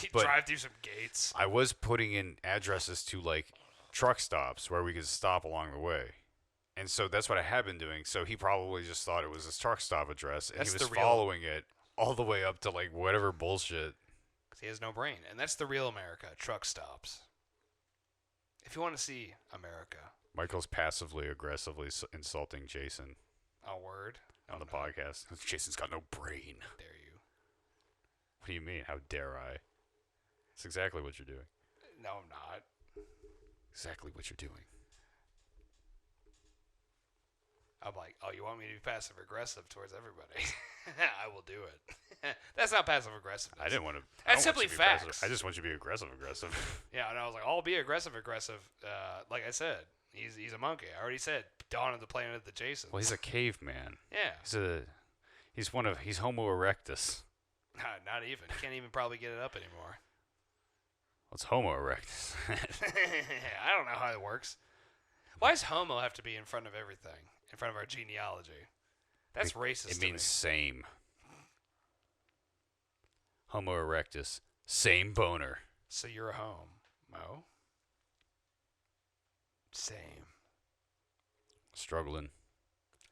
Speaker 2: You drive through some gates.
Speaker 1: I was putting in addresses to, like, truck stops where we could stop along the way. And so that's what I had been doing. So he probably just thought it was his truck stop address, and he was following it all the way up to, like, whatever bullshit.
Speaker 2: Because he has no brain. And that's the real America, truck stops. If you want to see America.
Speaker 1: Michael's passively aggressively insulting Jason.
Speaker 2: A word?
Speaker 1: On the podcast. Jason's got no brain.
Speaker 2: Dare you?
Speaker 1: What do you mean? How dare I? That's exactly what you're doing.
Speaker 2: No, I'm not.
Speaker 1: Exactly what you're doing.
Speaker 2: I'm like, oh, you want me to be passive-aggressive towards everybody? I will do it. That's not passive-aggressiveness.
Speaker 1: I didn't want to.
Speaker 2: That's simply facts.
Speaker 1: Passive. I just want you to be aggressive-aggressive.
Speaker 2: Yeah, and I was like, I'll be aggressive-aggressive. Like I said, he's a monkey. I already said, Dawn of the Planet of the Jasons.
Speaker 1: Well, he's a caveman.
Speaker 2: Yeah.
Speaker 1: He's Homo erectus.
Speaker 2: Not even. He can't even probably get it up anymore.
Speaker 1: Well, it's Homo erectus.
Speaker 2: I don't know how it works. Why does homo have to be in front of everything? In front of our genealogy? That's racist.
Speaker 1: It means same. Homo erectus. Same boner.
Speaker 2: So you're a homo? Same.
Speaker 1: Struggling.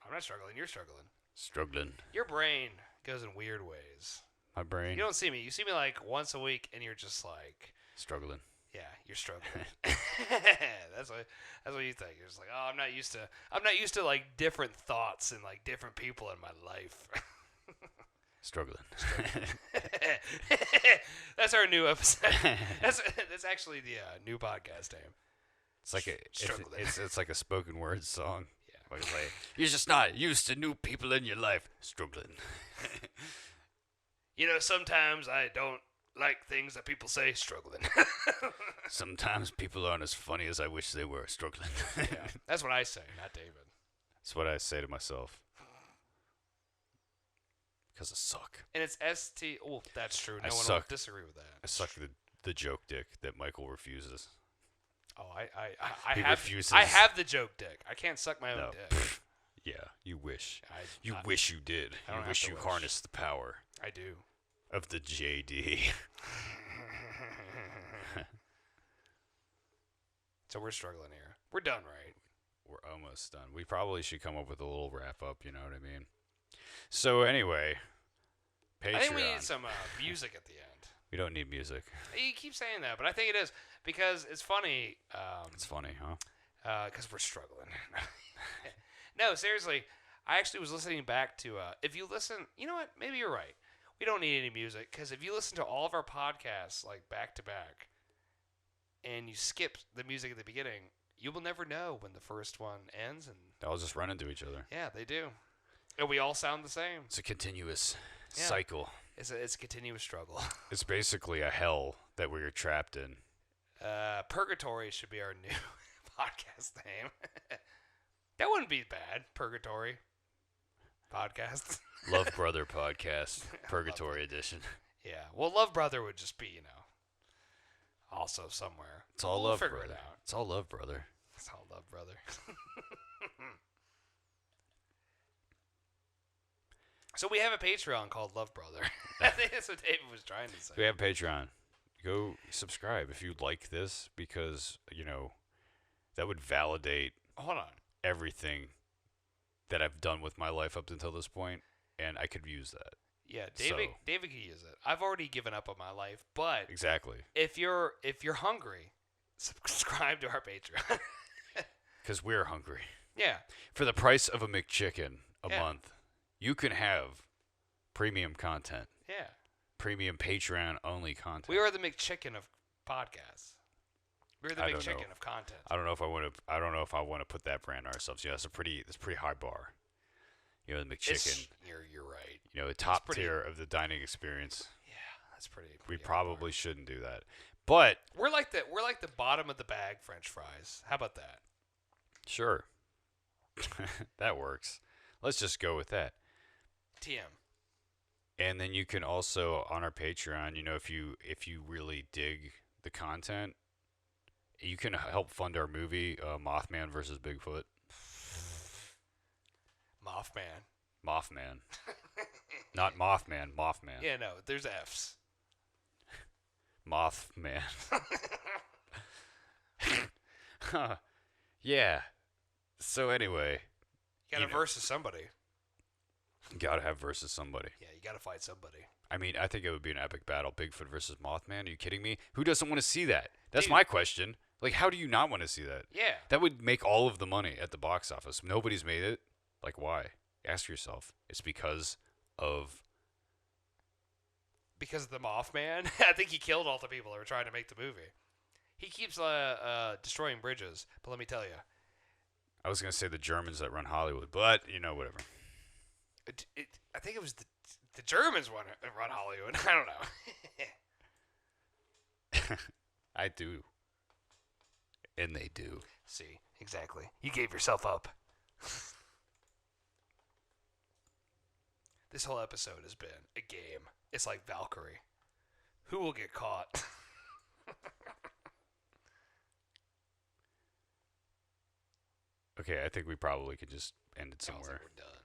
Speaker 2: I'm not struggling. You're struggling.
Speaker 1: Struggling.
Speaker 2: Your brain goes in weird ways.
Speaker 1: My brain?
Speaker 2: You don't see me. You see me like once a week, and you're just like...
Speaker 1: Struggling.
Speaker 2: Yeah, you're struggling. That's what you think. You're just like, oh, I'm not used to like different thoughts and like different people in my life.
Speaker 1: Struggling.
Speaker 2: That's our new episode. That's actually the new podcast name.
Speaker 1: It's like it's like a spoken word song. Yeah. Like, you're just not used to new people in your life. Struggling.
Speaker 2: You know, sometimes I don't like things that people say. Struggling.
Speaker 1: Sometimes people aren't as funny as I wish they were. Struggling.
Speaker 2: Yeah, that's what I say, not David.
Speaker 1: That's what I say to myself. Because I suck.
Speaker 2: And it's ST. Oh, that's true. No one will disagree with that.
Speaker 1: I suck the joke dick that Michael refuses.
Speaker 2: Oh, I have the joke dick. I can't suck my own dick.
Speaker 1: Yeah, you wish. You wish you did. You wish you harnessed the power.
Speaker 2: I do.
Speaker 1: Of the JD.
Speaker 2: So we're struggling here. We're done, right?
Speaker 1: We're almost done. We probably should come up with a little wrap up, you know what I mean? So anyway, Patreon.
Speaker 2: I think we need some music at the end.
Speaker 1: We don't need music.
Speaker 2: You keep saying that, but I think it is because it's funny.
Speaker 1: It's funny, huh?
Speaker 2: Because we're struggling. No, seriously. I actually was listening back to, if you listen, you know what? Maybe you're right. We don't need any music because if you listen to all of our podcasts like back to back and you skip the music at the beginning, you will never know when the first one ends. And
Speaker 1: they'll just run into each other.
Speaker 2: Yeah, they do. And we all sound the same.
Speaker 1: It's a continuous cycle.
Speaker 2: It's a continuous struggle.
Speaker 1: It's basically a hell that we're trapped in.
Speaker 2: Purgatory should be our new podcast name. That wouldn't be bad. Purgatory podcast.
Speaker 1: Love Brother podcast. Purgatory edition.
Speaker 2: Yeah. Well, Love Brother would just be, also somewhere.
Speaker 1: It's all
Speaker 2: we'll
Speaker 1: love,
Speaker 2: figure
Speaker 1: brother.
Speaker 2: it out.
Speaker 1: It's all love, brother.
Speaker 2: It's all love, brother. So we have a Patreon called Love Brother. I think that's what David was trying to say.
Speaker 1: We have Patreon. Go subscribe if you like this, because that would validate
Speaker 2: Hold on.
Speaker 1: everything that I've done with my life up until this point, and I could use that.
Speaker 2: Yeah, David could use it. I've already given up on my life, but
Speaker 1: Exactly.
Speaker 2: if you're hungry, subscribe to our Patreon.
Speaker 1: Because we're hungry.
Speaker 2: Yeah.
Speaker 1: For the price of a McChicken a month, you can have premium content.
Speaker 2: Yeah.
Speaker 1: Premium Patreon-only content.
Speaker 2: We are the McChicken of podcasts. We're the McChicken of content.
Speaker 1: I don't know if I want to put that brand on ourselves. It's a pretty high bar. The McChicken.
Speaker 2: You're right.
Speaker 1: The top tier of the dining experience.
Speaker 2: Yeah, that's pretty
Speaker 1: we probably shouldn't do that. But
Speaker 2: we're like the bottom of the bag French fries. How about that?
Speaker 1: Sure. That works. Let's just go with that.
Speaker 2: TM.
Speaker 1: And then you can also, on our Patreon, if you really dig the content, you can help fund our movie, Mothman versus Bigfoot.
Speaker 2: Mothman.
Speaker 1: Not Mothman, Mothman.
Speaker 2: Yeah, no, there's F's.
Speaker 1: Mothman. Yeah. So anyway.
Speaker 2: You gotta versus somebody.
Speaker 1: Gotta have versus somebody.
Speaker 2: Yeah, you gotta fight somebody.
Speaker 1: I mean, I think it would be an epic battle. Bigfoot versus Mothman. Are you kidding me? Who doesn't want to see that? That's my question. Like, how do you not want to see that?
Speaker 2: Yeah.
Speaker 1: That would make all of the money at the box office. Nobody's made it. Like, why? Ask yourself. It's because of
Speaker 2: the Mothman. I think he killed all the people that were trying to make the movie. He keeps destroying bridges, but let me tell you.
Speaker 1: I was going to say the Germans that run Hollywood, but, whatever.
Speaker 2: I think it was the Germans run Hollywood. I don't know.
Speaker 1: I do. And they do.
Speaker 2: See, exactly. You gave yourself up. This whole episode has been a game. It's like Valkyrie. Who will get caught?
Speaker 1: Okay, I think we probably could just end it somewhere.
Speaker 2: We're done.